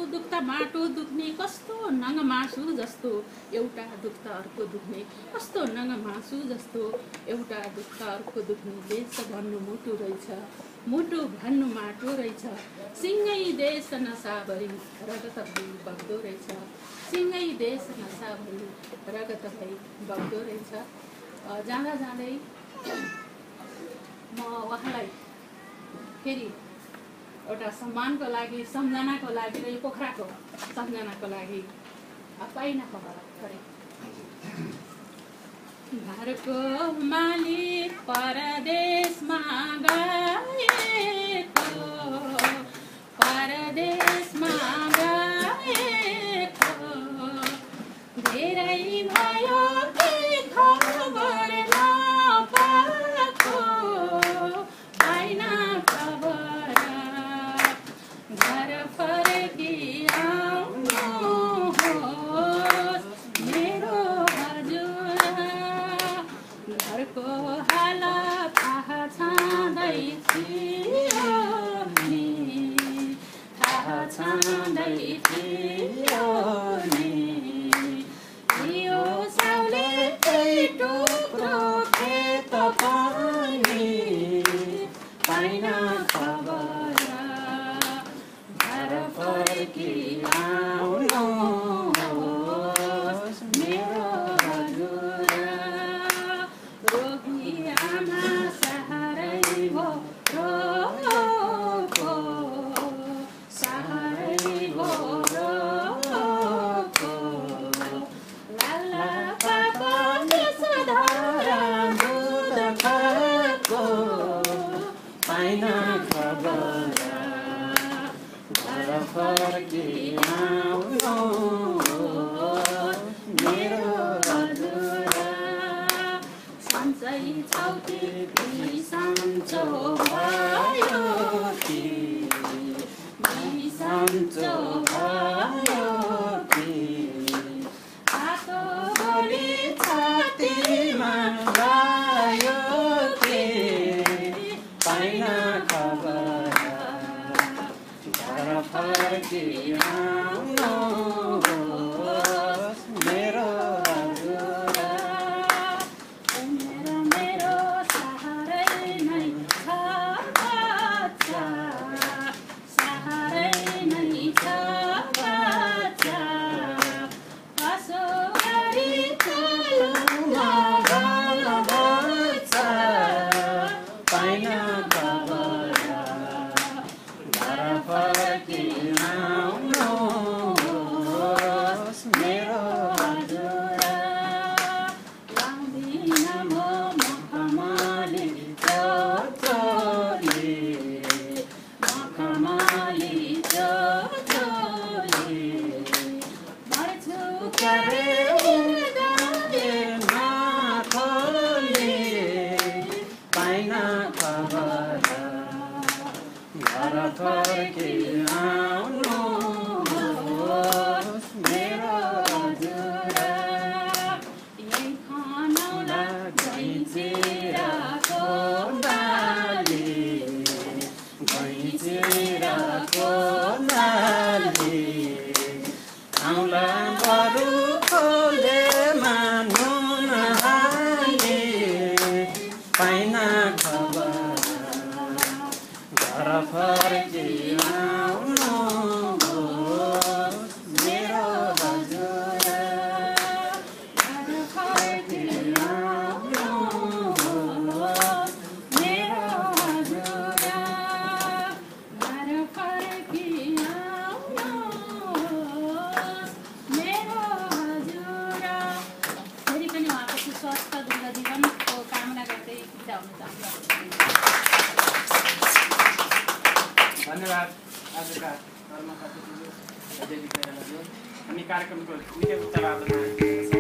दुख्दा माटो दुख्ने कस्तो नङ मासु जस्तो एउटा दुख्दा अर्को दुख्ने कस्तो नङ मासु जस्तो एउटा दुख्दा अर्को दुख्ने देश भन्नु मुटु रहेछ मुटु भन्नु माटो रहेछ सिङ्गै देश नसाभरि रगत भई बग्दो रहेछ सिङ्गै देश नसाभरि रगत भई बग्दो रहेछ जाँदा जाँदै म उहाँलाई फेरि एउटा सम्मानको लागि सम्झनाको लागि र यो पोखराको सम्झनाको लागि पाइना खबर गरेँ घरको मालिक परदेशमा गएको धेरै भयो कि खबर नपाएको पाइना खबर घर फर्की आउनुहोस् मेरो हजुर घरको हालत थाहा छँदै
आउला बरु खोले मानु नहाने पाइना खबर घर फर्की आउनु मेरो हजुर घर फर्की आउनु मेरो हजुर घर फर्की आउनु मेरो हजुर।
फेरि पनि उहाँको सुस्वास्थ्य दीर्घ जीवनको कामना गर्दै बिदा हुन चाहन्छु।
धन्यवाद। आजका कर्मकर्ता हामी कार्यक्रमको मुख्य उत्तरार्धमा